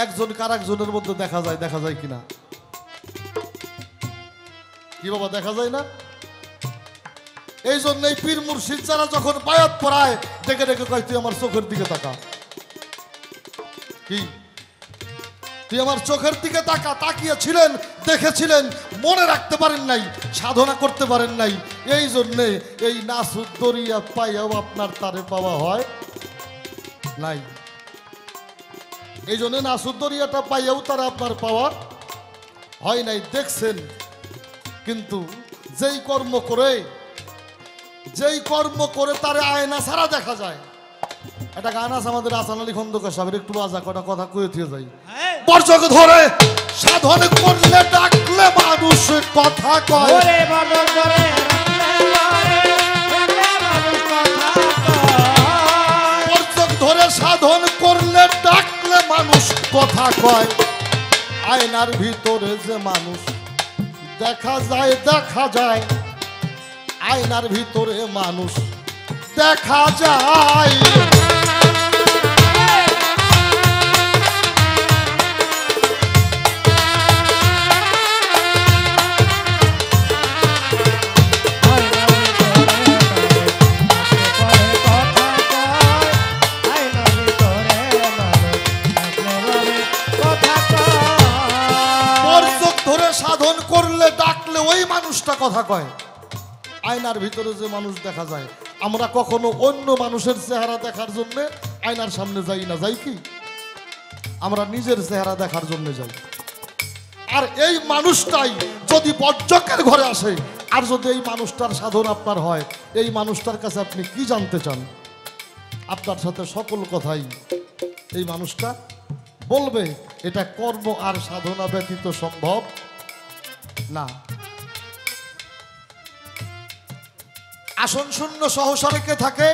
একজন কারাকজনের মধ্যে দেখা যায়। দেখা যায় কিনা? কি বাবা, দেখা যায় না? এই জন্যই পীর মুর্শিদ যারা যখন বায়াত পড়ায় ডেকে ডেকে কয় তুই আমার চোখের দিকে তাকা। কি তুই আমার চোখের দিকে তাকিয়েছিলেন, দেখেছিলেন, মনে রাখতে পারেন নাই, সাধনা করতে পারেন নাই। এই জন্যে এই নাসুদ্দরিয়া পাইয়াও আপনার তারে পাওয়া হয় নাই। এই জন্য নাসুদ্দরিয়াটা পাইয়াও তারা আপনার পাওয়া হয় নাই। দেখছেন, কিন্তু যেই কর্ম করে তারে আয়না ছাড়া দেখা যায়। একটা গান আছে আমাদের আসান আলী খন্দকার সাহেবের, একটু বাজা কটা কথা কয়ে দিয়ে যাই। বর্ষক ধরে সাধন করলে ডাকলে মানুষ কথা কয়, ওরে বদল করে বর্ষক ধরে সাধন করলে ডাকলে মানুষ কথা কয়। আয়নার ভিতরে যে মানুষ দেখা যায়, আয়নার ভিতরে মানুষ দেখা যায়। সাধন করলে ডাকলে ওই মানুষটা কথা কয়। আয়নার ভিতরে যে মানুষ দেখা যায়, আমরা কখনো অন্য মানুষের চেহারা দেখার জন্য আয়নার সামনে যাই না, যাই কি? আমরা নিজের চেহারা দেখার জন্য যাই। আর এই মানুষটাই যদি বজ্রকের ঘরে আসে, আর যদি এই মানুষটার সাধন আপনার হয়, এই মানুষটার কাছে আপনি কি জানতে চান? আপনার সাথে সকল কথাই এই মানুষটা বলবে। এটা কর্ম আর সাধনা ব্যতীত সম্ভব না। আসন শূন্য সহসারে কে থাকে?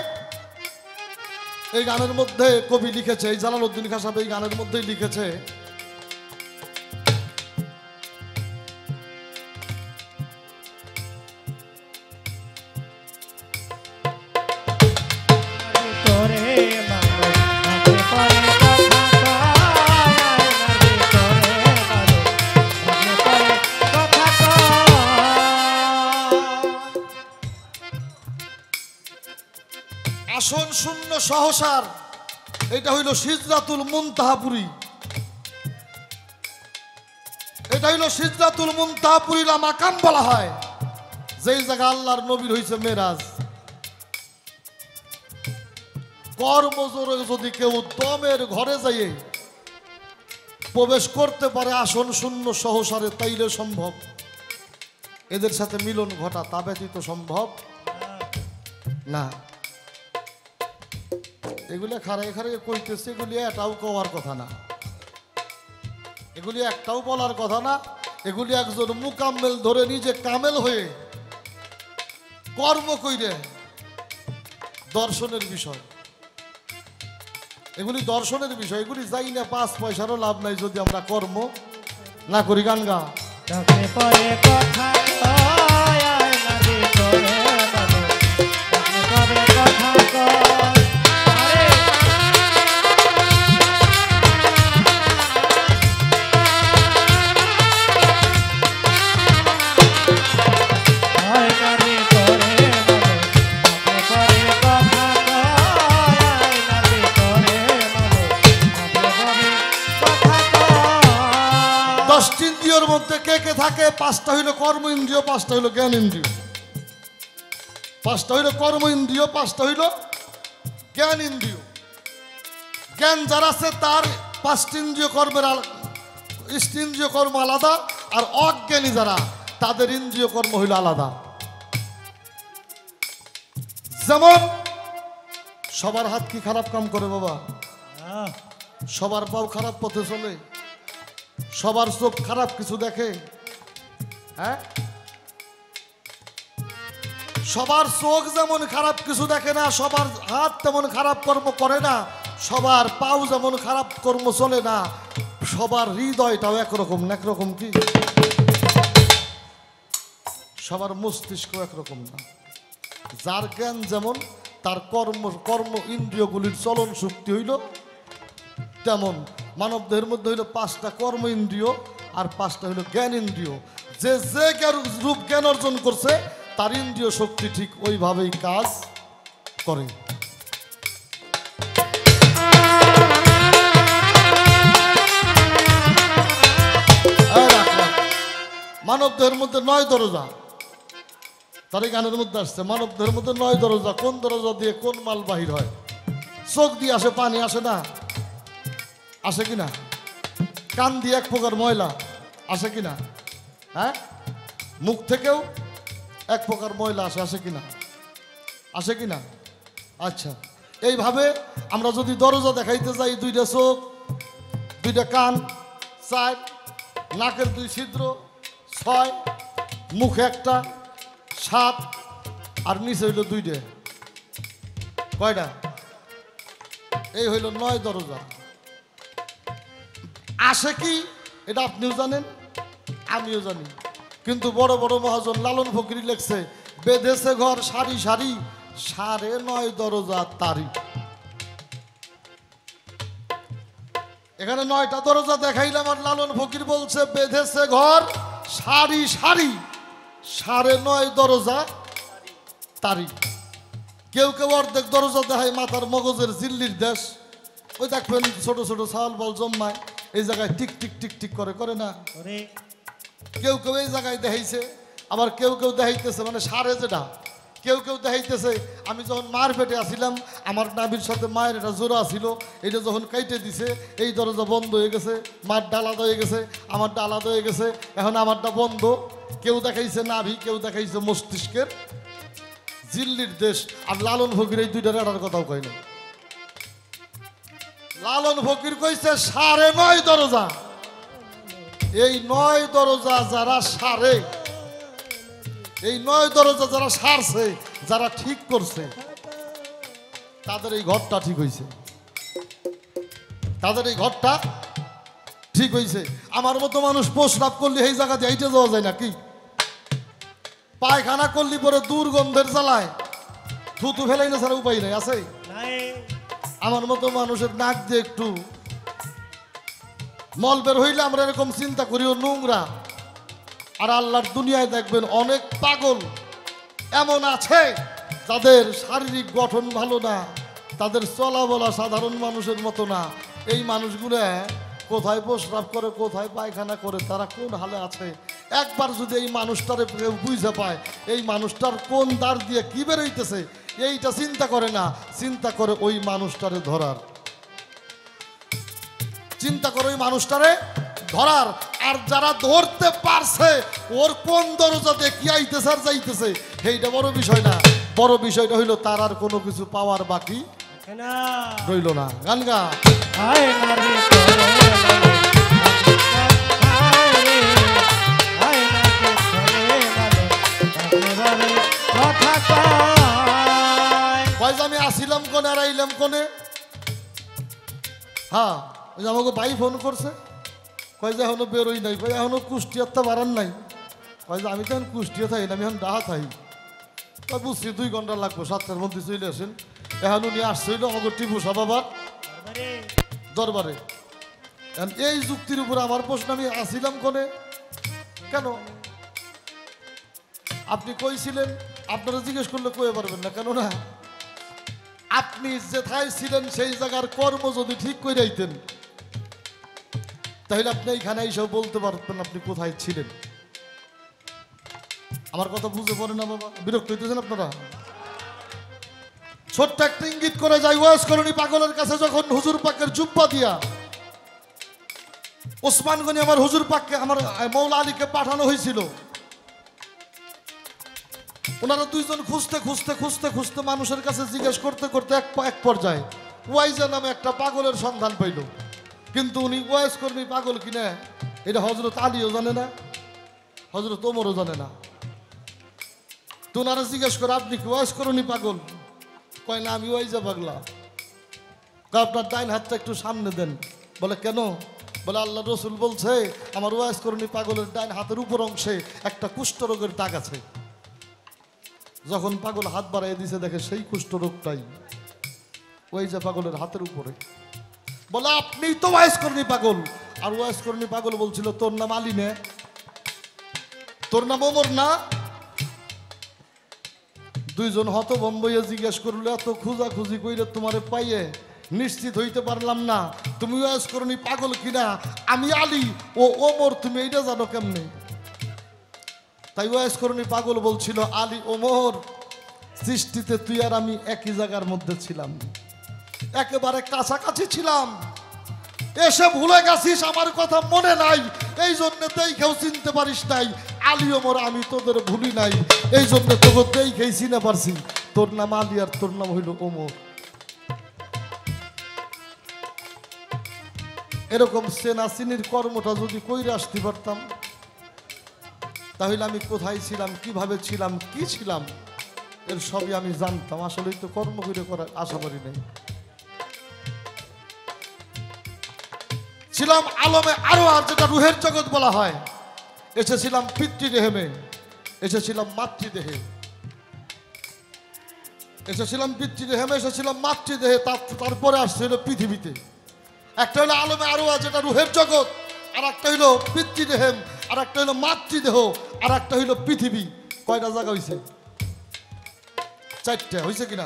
এই গানের মধ্যে কবি লিখেছে, এই জালালউদ্দিন খান সাহেব এই গানের মধ্যেই লিখেছে, আসন শূন্য সহসার। এটা হইল সিদরাতুল মুনতাহাপুরি, এটা হইল সিদরাতুল মুনতাহাপুরি মাকাম বলা হয়, যেই জায়গা আল্লাহর নবীর হইছে মেরাজ। কর্মজোরে যদি কেউ দমের ঘরে যাইয়ে প্রবেশ করতে পারে আসন শূন্য সহসারে, তাইলে সম্ভব। এদের সাথে মিলন ঘটা তা ব্যতীত সম্ভব না। এগুলি খারাই খারাই কইতেছে, এগুলি এটাও কওয়ার কথা না, এগুলি একটাও বলার কথা না। এগুলি একজন মুকাম্মেল ধরে নিজে কামেল হয়ে কর্ম কইরে দর্শনের বিষয়। এগুলি দর্শনের বিষয়, এগুলি যাই না 5 পয়সারও লাভ নাই যদি আমরা কর্ম না করি। গান গা ইন্দ্রিয়র মধ্যে কে কে থাকে? 5টা হইল কর্ম ইন্দ্রিয়, 5টা হইল জ্ঞান ইন্দ্রিয়। 5টা হইল কর্ম ইন্দ্রিয়, 5টা হইল জ্ঞান ইন্দ্রিয়। জ্ঞান যার আছে তার 5টি ইন্দ্রিয় কর্মের ইন্দ্রিয় কর্ম আলাদা, আর অজ্ঞানী যারা তাদের ইন্দ্রিয় কর্ম হইল আলাদা। যেমন সবার হাত কি খারাপ কাম করে বাবা? সবার পাও খারাপ পথে চলে? সবার চোখ খারাপ কিছু দেখে? হ্যাঁ, সবার চোখ যেমন খারাপ কিছু দেখে না, সবার হাত তেমন খারাপ কর্ম করে না, সবার পাও যেমন খারাপ কর্ম চলে না, সবার হৃদয়টাও একরকম না। একরকম কি? সবার মস্তিষ্ক একরকম না। যার জ্ঞান যেমন, তার কর্ম ইন্দ্রিয়গুলির চলন শক্তি হইল তেমন। মানব দেহের মধ্যে হইল 5টা কর্ম ইন্দ্রিয় আর 5টা হইল জ্ঞান ইন্দ্রিয়। যে যে রূপ জ্ঞান অর্জন করছে তার ইন্দ্রিয় শক্তি ঠিক ওইভাবেই কাজ করে। দেহের মধ্যে 9 দরজা, তার এই গানের মধ্যে আসছে মানব দেহের মধ্যে 9 দরজা, কোন দরজা দিয়ে কোন মাল বাহির হয়? চোখ দিয়ে আসে পানি, আসে না? আসে কিনা? কান দিয়ে এক প্রকার ময়লা, আসে কিনা? হ্যাঁ, মুখ থেকেও এক প্রকার ময়লা আসে, আসে কিনা? আসে কিনা? আচ্ছা, এইভাবে আমরা যদি দরজা দেখাইতে যাই, 2টা চোখ, 2টা কান, 4, নাকের 2 ছিদ্র, 6, মুখে 1টা, 7, আর নিচে হইল 2টা, কয়টা? এই হইল 9 দরজা। আসে কি এটা আপনিও জানেন, আমিও জানি, কিন্তু বড় বড় মহাজন লালন ফকির লেখছে, বেঁধেছে ঘর সারি সারি, 9.5 দরজা তারি। এখানে 9টা দরজা দেখাইলাম, আর লালন ফকির বলছে বেঁধেছে ঘর সারি সারি, 9.5 দরজা তারি। কেউ কেউ অর্ধেক দরজা দেখায় মাথার মগজের জিল্লির দেশ, ওই দেখবেন ছোট ছোট ছাল বল জম্মায়, এই জায়গায় টিক টিক টিক টিক করে, করে না? কেউ কেউ এই জায়গায় দেখাইছে, আবার কেউ কেউ দেখাইতেছে মানে সারে যেটা, কেউ কেউ দেখাইতেছে আমি যখন মার পেটে আসিলাম, আমার নাভির সাথে মায়ের একটা জোড়া ছিল, এটা যখন কাইটে দিছে এই দরজা বন্ধ হয়ে গেছে, মারটা আলাদা হয়ে গেছে, আমারটা আলাদা হয়ে গেছে, এখন আমারটা বন্ধ। কেউ দেখাইছে নাভি, কেউ দেখাইছে মস্তিষ্কের জিল্লির দেশ। আর লালন ফকির এই 2টার এটার কথাও কয় না। লালন ফকির কইছে 9.5 দরজা। এই 9 দরজা যারা সারে, এই 9 দরজা যারা সারছে, যারা ঠিক করছে, তাদের এই ঘরটা ঠিক হইছে, তাদের এই ঘরটা ঠিক হইছে। আমার মতো মানুষ প্রস্রাব করলে এই জায়গা দিয়ে হেঁটে যাওয়া যায় নাকি? পায়খানা করলি পরে দুর্গন্ধের জ্বালায় থুতু ফেলাই না ছাড়া উপায় নাই, আছে? আমার মতো মানুষের নাক দিয়ে একটু মল বের হইলে আমরা এরকম চিন্তা করি ও নোংরা। আর আল্লাহর দুনিয়ায় দেখবেন অনেক পাগল এমন আছে যাদের শারীরিক গঠন ভালো না, তাদের চলা বলা সাধারণ মানুষের মতো না। এই মানুষগুলো কোথায় প্রস্রাব করে, কোথায় পায়খানা করে, তারা কোন হালে আছে, একবার যদি এই মানুষটারে কেউ বুঝে পায়, এই মানুষটার কোন দ্বার দিয়ে কি বেরোইতেছে, এইটা চিন্তা করে না, চিন্তা করে ওই মানুষটারে ধরার, চিন্তা করে ওই মানুষটারে ধরার। আর যারা ধরতে পারছে ওর কোন দরজাতে কি আইতেছে আর যাইতেছে, সেইটা বড় বিষয় না। বড় বিষয়টা হইল তার আর কোনো কিছু পাওয়ার বাকি রইল না। গান গা আমি আসিলাম কোনে আর আইলাম কোনে। হ্যাঁ, ওই যে আমাকে ভাই ফোন করছে, কয় যে এখনো বেরোই নাই, কয় এখনো কুষ্টিয়ার তো বাড়ান নাই, কয় যে আমি তো এখন কুষ্টিয়া থাকি না, আমি এখন ডাহা থাকি। বুঝছি 2 ঘন্টা লাগবো, 7টার মধ্যে চলে আসেন। এখন উনি আসছিল আমাকে টিপু বাবার দরবারে। এই যুক্তির উপরে আমার প্রশ্ন, আমি আসিলাম কোনে কেন? আপনি কইছিলেন, আপনারা জিজ্ঞেস করলে কয়ে পারবেন না, কেন না আপনি যেথায় ছিলেন সেই জায়গার কর্ম যদি ঠিক করে আইতেন, তাহলে আপনি এইখানে এইসব বলতে পারতেন আপনি কোথায় ছিলেন। আমার কথা বুঝে পড়ে না বাবা? বিরক্ত হইতেছেন আপনারা? ছোট্ট একটা ইঙ্গিত করে যাই, ওয়াজ করণী পাগলের কাছে যখন হুজুর পাকের জুব্বা দিয়া ওসমান গনি আমার হুজুর পাককে, আমার মৌলা আলীকে পাঠানো হয়েছিল, ওনারা 2 জন খুঁজতে খুঁজতে খুঁজতে খুঁজতে মানুষের কাছে জিজ্ঞেস করতে করতে এক পর্যায়ে ওয়াইজা নামে একটা পাগলের সন্ধান পাইল। কিন্তু উনি ওয়াইজ কর্মী পাগল কিনা এটা হযরত আলীও জানে না, হযরত ওমরও জানে না। তো ওনারা জিজ্ঞেস করে, আপনি কি ওয়াইজ কর্মী পাগল? কয় না, আমি ওয়াইজা পাগলা। আপনার ডাইন হাতটা একটু সামনে দেন। বলে কেন? বলে আল্লাহ রসুল বলছে আমার ওয়াইজ কর্মী পাগলের ডাইন হাতের উপর অংশে একটা কুষ্ঠরোগের দাগ আছে। যখন পাগল হাত বাড়াই দিছে, দেখে সেই কুষ্ঠরোগটাই ওই যে পাগলের হাতের উপরে। বলে আপনি তো ওয়াইজ কর্মী পাগল। আর ওয়াইজ কর্মী পাগল বলছিল, তোর নাম আলী না, তোর নাম ওমর না? 2 জন হতভম্বইয়া জিজ্ঞেস করলো, এত খুঁজাখুঁজি কইরে তোমারে পাইয়ে নিশ্চিত হইতে পারলাম না তুমি ওয়াইজ কর্মী পাগল কিনা। আমি আলী ও ওমর, তুমি এইটা জানো কেমনে? তাই ওয়াইস করুনি পাগল বলছিল, আলী ওমর সৃষ্টিতে তুই আর আমি একই জায়গার মধ্যে ছিলাম, একেবারে কাছাকাছি ছিলাম, এসে ভুলে গেছিস, আমার কথা মনে নাই, এই জন্য দেখেও চিনতে পারিস নাই। আলী ওমর আমি তোদের ভুলি নাই, এই জন্য তোকে দেখেই চিনে পারছি। তোর নাম আলী আর তোর নাম হইল ওমর। এরকম চেনা চিনির কর্মটা যদি কইরে আসতে পারতাম, তাহলে আমি কোথায় ছিলাম, কিভাবে ছিলাম, কি ছিলাম, এর সবই আমি জানতাম। আসলেই তো কর্ম করে করার আশা করি নাই। ছিলাম আলমে আরো, আর যেটা রুহের জগৎ বলা হয়। এসেছিলাম পিতৃদেহে, এসেছিলাম মাতৃদেহে, এসেছিলাম পিতৃদেহে, এসেছিলাম মাতৃদেহে, তারপরে আসছিল পৃথিবীতে। একটা হলো আলমে আরো, যেটা রুহের জগৎ, আর একটা হইলো পিতৃদেহে, আর একটা হইলো মাতৃদেহ, আর একটা হইলো পৃথিবী। কয়টা জায়গা হইছে? চারটা হইছে কিনা?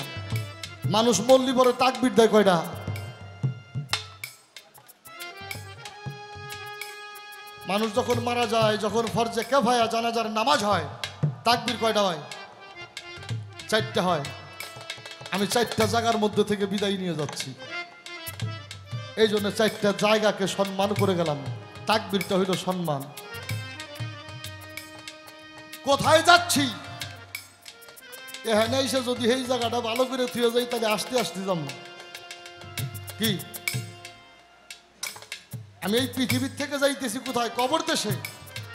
মানুষ মল্লি পরে তাকবীর দেয় কয়টা? মানুষ যখন মারা যায়, যখন ফরজে কিফায়া জানাজার নামাজ হয়, তাকবীর কয়টা হয়? চারটা হয়। আমি চারটা জায়গার মধ্যে থেকে বিদায় নিয়ে যাচ্ছি, এই জন্য চারটা জায়গাকে সম্মান করে গেলাম। তাকবীরটা হইল সম্মান। কোথায় যাচ্ছি? এখানে এসে যদি এই জায়গাটা ভালো করে থুয়ে যাই, তাহলে আস্তে আস্তে যাব কি? আমি এই পৃথিবীর থেকে যাইতেছি কোথায়? কবর দেশে।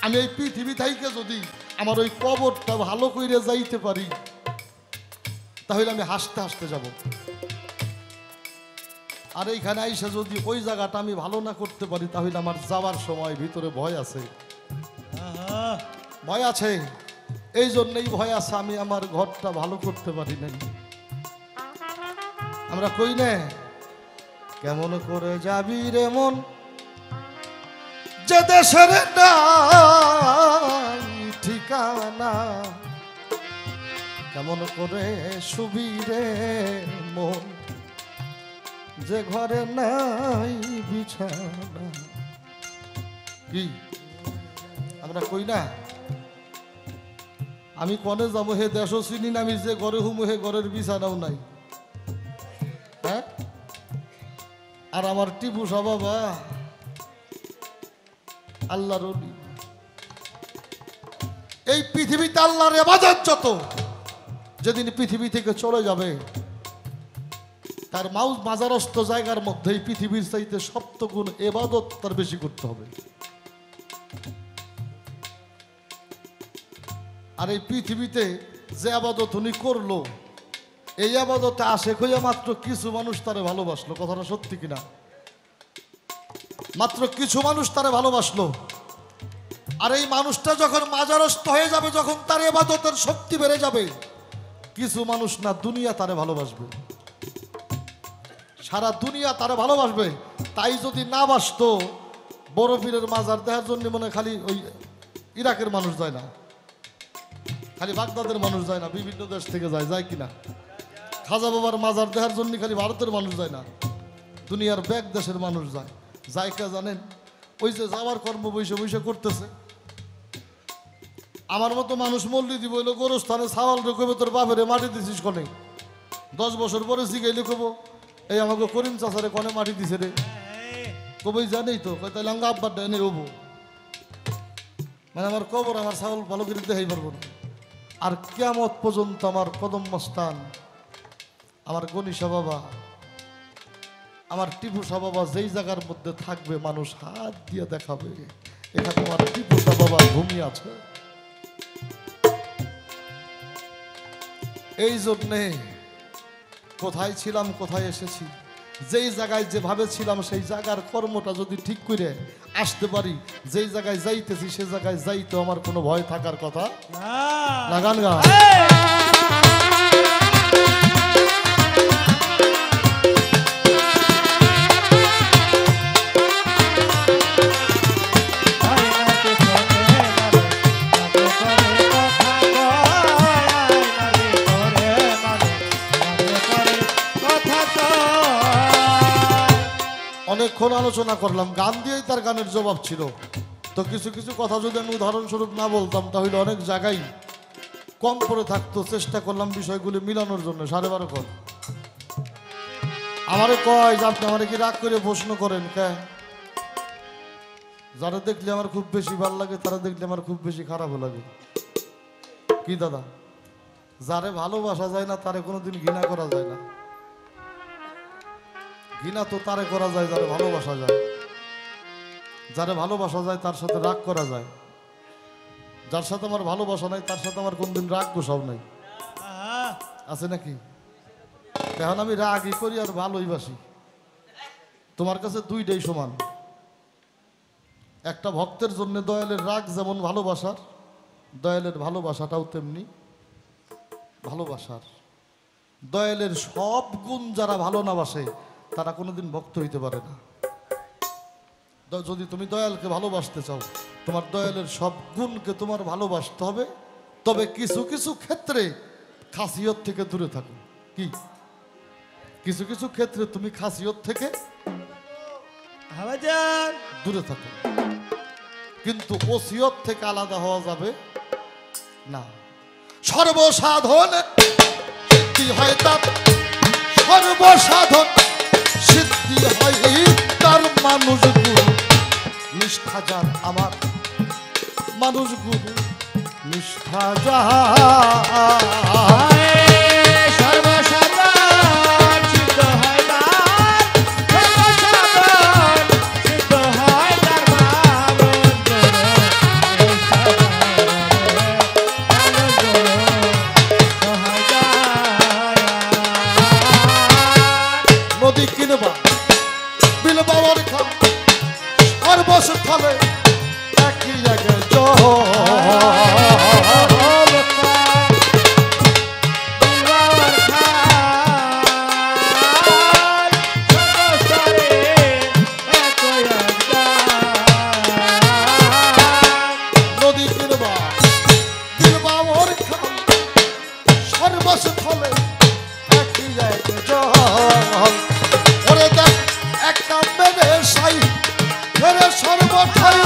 আমি এই পৃথিবী থেকে যদি আমার ওই কবরটা ভালো করে যাইতে পারি, তাহলে আমি হাসতে হাসতে যাব। আর এইখানে আইসা যদি ওই জায়গাটা আমি ভালো না করতে পারি, তাহলে আমার যাওয়ার সময় ভিতরে ভয় আছে, ভয় আছে। এই জন্যই ভয় আছে, আমি আমার ঘরটা ভালো করতে পারি নাই। আমরা কই না, কেমন করে যাবি রে মন, যে দেশের নাই ঠিকানা, কেমন করে শুবি রে মন, যে ঘরে নাই বিছানা। কি আমরা কই না? আমি কনে যাবো, হে দেশও চিনি না, আমি যে ঘরে হুমো হে ঘরের বিছানাও নাই। হ্যাঁ, আর আমার টিপু সাহ বাবা আল্লাহর ওলি। এই পৃথিবীতে আল্লাহর ইবাদত যত, যেদিন পৃথিবী থেকে চলে যাবে, তার মাজারস্থ জায়গার মধ্যে এই পৃথিবীর চাইতে সপ্তগুণ ইবাদত তার বেশি করতে হবে। আর এই পৃথিবীতে যে আবাদত উনি করলো, এই আবাদতে আশেক হইয়া মাত্র কিছু মানুষ তারে ভালোবাসলো। কথাটা সত্যি কিনা? মাত্র কিছু মানুষ তারে ভালোবাসলো। আর এই মানুষটা যখন মাজারস্থ হয়ে যাবে, যখন তার ইবাদতের শক্তি বেড়ে যাবে, কিছু মানুষ না, দুনিয়া তারে ভালোবাসবে, সারা দুনিয়া তারে ভালোবাসবে। তাই যদি না বাসতো, বড় পীরের মাজার দেখার জন্য মনে খালি ওই ইরাকের মানুষ যায় না, খালি বাগদাদের মানুষ যায় না, বিভিন্ন দেশ থেকে যায়, যায় কিনা? খাজা বাবার মাজার দেখার জন্য খালি ভারতের মানুষ যায় না, দুনিয়ার ব্যাগ দেশের মানুষ যায়। যায় কে জানেন? ওই যে যাওয়ার কর্ম বৈশে বৈশে করতেছে। আমার মতো মানুষ মল্লি দিব হইলো গোরস্থানে ছাওয়াল রেখবে, তোর বাপেরে মাটি দিছিস কনে? 10 বছর পরে জিগাইলে কব, এই আমাকে করিম চাচারে কনে মাটি দিছে রে? কবই জানেই তো, তাহলে আমাকে আব্বার ডাইনে রবো, মানে আমার কবর আমার ছাগল ভালো করে দেখাই পারবো না। আর কিয়ামত পর্যন্ত আমার কদম মস্তান, আমার গণিসা বাবা, আমার টিপু সাহ বাবা যেই জায়গার মধ্যে থাকবে, মানুষ হাত দিয়ে দেখাবে এখানে আমার টিপু সাহ বাবার ভূমি আছে। এই জন্যে কোথায় ছিলাম, কোথায় এসেছি, যেই জায়গায় যেভাবে ছিলাম, সেই জায়গার কর্মটা যদি ঠিক করে আসতে পারি, যেই জায়গায় যাইতেছি সে জায়গায় যাইতে আমার কোনো ভয় থাকার কথা না। গান গা। অনেকক্ষণ আলোচনা করলাম, গান দিয়েই তার গানের জবাব ছিল। তো তো কিছু কিছু কথা যদি আমি উদাহরণস্বরূপ না বলতাম তাহলে অনেক জায়গায় কম পড়ে থাকতো। চেষ্টা করলাম বিষয়গুলি মিলানোর জন্য। 12:30 কর আমারে কয় যে আপনি আমারে কি রাগ করে প্রশ্ন করেন কে? যারা দেখলে আমার খুব বেশি ভালো লাগে, তারা দেখলে আমার খুব বেশি খারাপও লাগে। কি দাদা, যারে ভালোবাসা যায় না তারে কোনোদিন ঘৃণা করা যায় না। ঘৃণা তো তারে করা যায় যারে ভালোবাসা যায়। যারে ভালোবাসা যায় তার সাথে রাগ করা যায়। যার সাথে আমার ভালোবাসা নাই তার সাথে আমার কোনদিন রাগ গোসাও নাই, আছে নাকি? এখন আমি রাগই করি আর ভালোই বাসি। তোমার কাছে দুইটাই সমান। একটা ভক্তের জন্য দয়ালের রাগ যেমন ভালোবাসার, দয়ালের ভালোবাসাটাও তেমনি ভালোবাসার। দয়ালের সব গুণ যারা ভালো না বাসে তারা কোনোদিন ভক্ত হইতে পারে না। যদি তুমি দয়ালকে ভালোবাসতে চাও, তোমার দয়ালের সব গুণকে তোমার ভালোবাসতে হবে। তবে কিছু কিছু ক্ষেত্রে খাসিয়ত থেকে দূরে থাকো। কি কিছু কিছু ক্ষেত্রে তুমি খাসিয়ত থেকে দূরে থাকো, কিন্তু ওসিয়ত থেকে আলাদা হওয়া যাবে না। সর্বসাধন সিদ্ধি হয় তার, সর্বসাধন সিদ্ধি হয় তার মানুষ গুরু নিষ্ঠা যার, আমার মানুষ গুরু নিষ্ঠা যার। নদী কিনবা বিলবা বর্ষা সর্বস্থলে একই জায়গায় নদী কিনবা বিলবা বর্ষা সর্বস্থলে একই জায়গায় জল। ওরে দেখ একটা মেরে সাই ফেরে সর্বঠাই,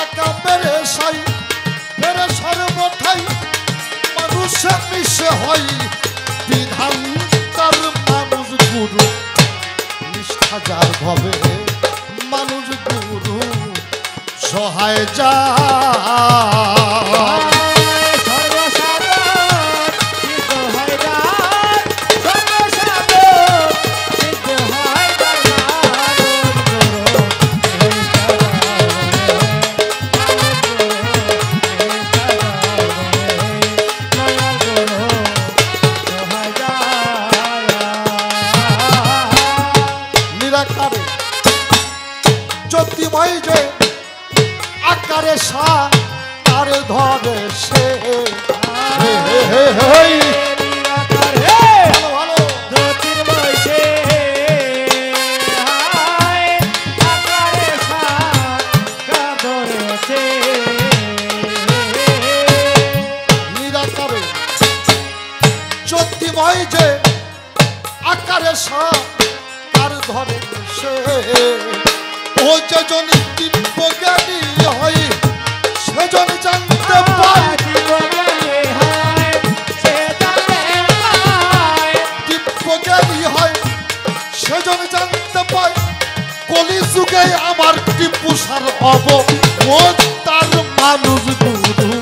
একা মেরে সাই ফেরে সর্বঠাই মানুষে মিশে হয় বিধান তার মানুষ গুরু নিষ্ঠা যার ভবে মানুষ গুরু সহায় যা। জ্যোতিময় যে আকারে সার ধরে সে নিরাকারে জ্যোতিময় যে আকারে সার ধরে সে। ও যেজন দিব্যজ্ঞানী হয় সেজন জানতে পায়, দিব্যজ্ঞানী হয় সেজন জানতে পায় কলি যুগে আমার টিপু সার হব ও তার মানুষ গুরু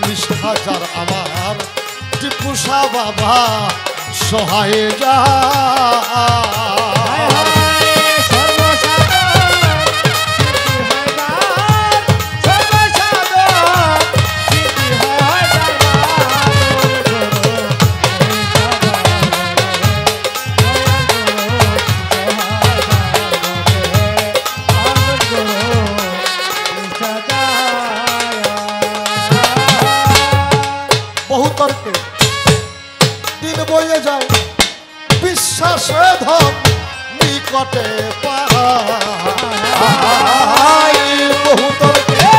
নিষ্ঠা যার, আমার টিপু সা বাবা সহায় যা। বহুতর্কে দিন বয়ে যায় বিশ্বাসে ধন নিকটে পাই। বহুতর্কে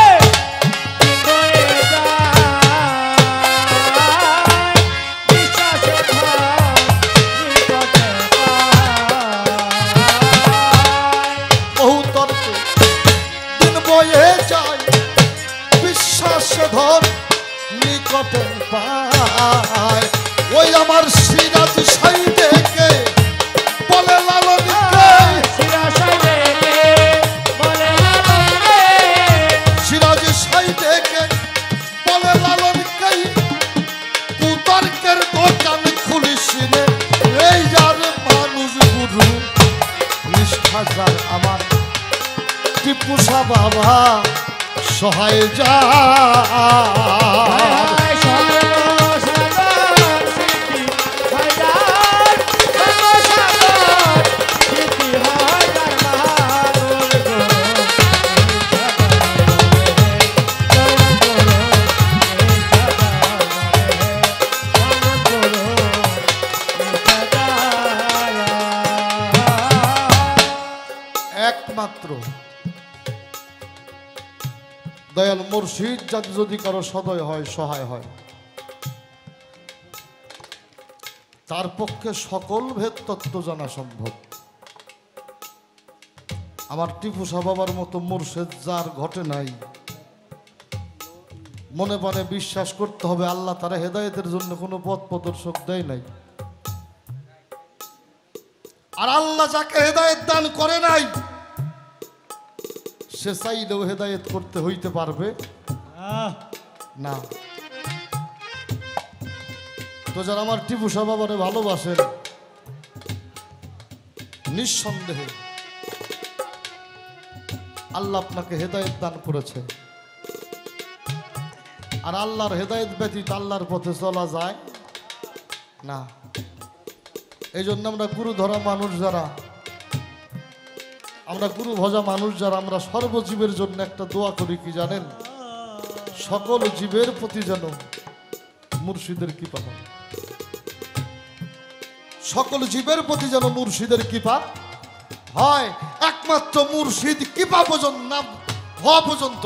পায়। ওই আমার সিরাজ সাইডেকে বলে লালনকে, সিরাজ সাইডেকে বলে লালনকে, কুতর্কের দোকান খুলিস রে, এই যার মানুষ গুরু নিষ্ঠা যার আমার টিপু শাহ বাবা সহায় যা। একমাত্র দয়াল মুর্শিদ যদি কারো সদয় হয়, সহায় হয়, তার পক্ষে সকল ভেদ তত্ত্ব জানা সম্ভব। আমার টিপু শাহ বাবার মতো মুর্শিদ যার ঘটে নাই, মনে মনে বিশ্বাস করতে হবে আল্লাহ তারা হেদায়েতের জন্য কোনো পথ প্রদর্শক দেয় নাই। আর আল্লাহ যাকে হেদায়েত দান করে নাই, সে চাইলেও হেদায়েত করতে হইতে পারবে না। তো যারা আমার টিপু শাহ বাবারে ভালোবাসেন, নিঃসন্দেহে আল্লাহ আপনাকে হেদায়েত দান করেছে। আর আল্লাহর হেদায়েত ব্যতীত আল্লাহর পথে চলা যায় না। এই জন্য আমরা গুরু ধরা মানুষ যারা, আমরা গুরু ভজা মানুষ যারা, আমরা সর্বজীবের জন্য একটা দোয়া করি কি জানেন? সকল জীবের প্রতি যেন মুর্শিদের কৃপা হয়, সকল জীবের প্রতি যেন মুর্শিদের কৃপা হয়। একমাত্র মুর্শিদ কৃপা পর্যন্ত না হওয়া পর্যন্ত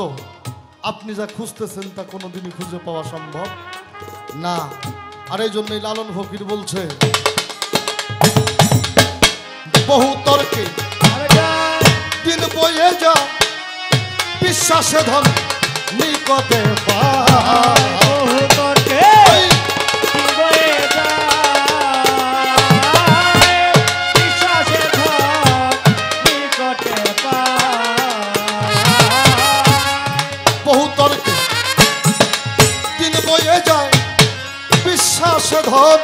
আপনি যা খুঁজতেছেন তা কোনোদিনই খুঁজে পাওয়া সম্ভব না। আর এই জন্যই লালন ফকির বলছে, বহু তর্কে দিন বয়ে যা, বিশ্বাসে ধন নিকটে পায়। বহু তর্কে দিন বয়ে যায়, বিশ্বাসে ধন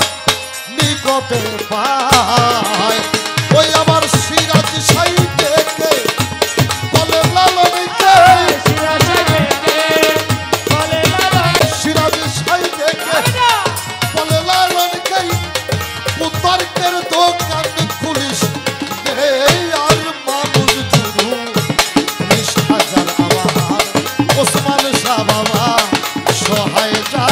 নিকটে পায়। ওই আমার সিরাজ সাইডেকে বলে লালনকে, সিরাজ সাইডেকে বলে লালনকে, কুতর্কের দোকান খুলিস রে, আর মানুষ গুরু নিষ্ঠা যার আমার ওসমান শাহ বাবা সহায় যা।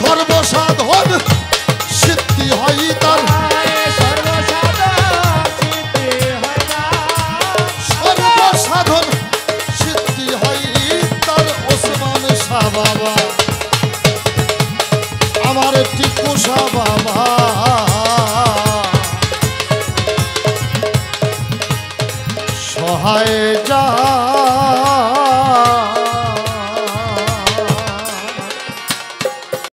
সর্বসাধন সিদ্ধি হয় তার, সর্বসাধন সিদ্ধি হয় তার ওসমান শাহ বাবা।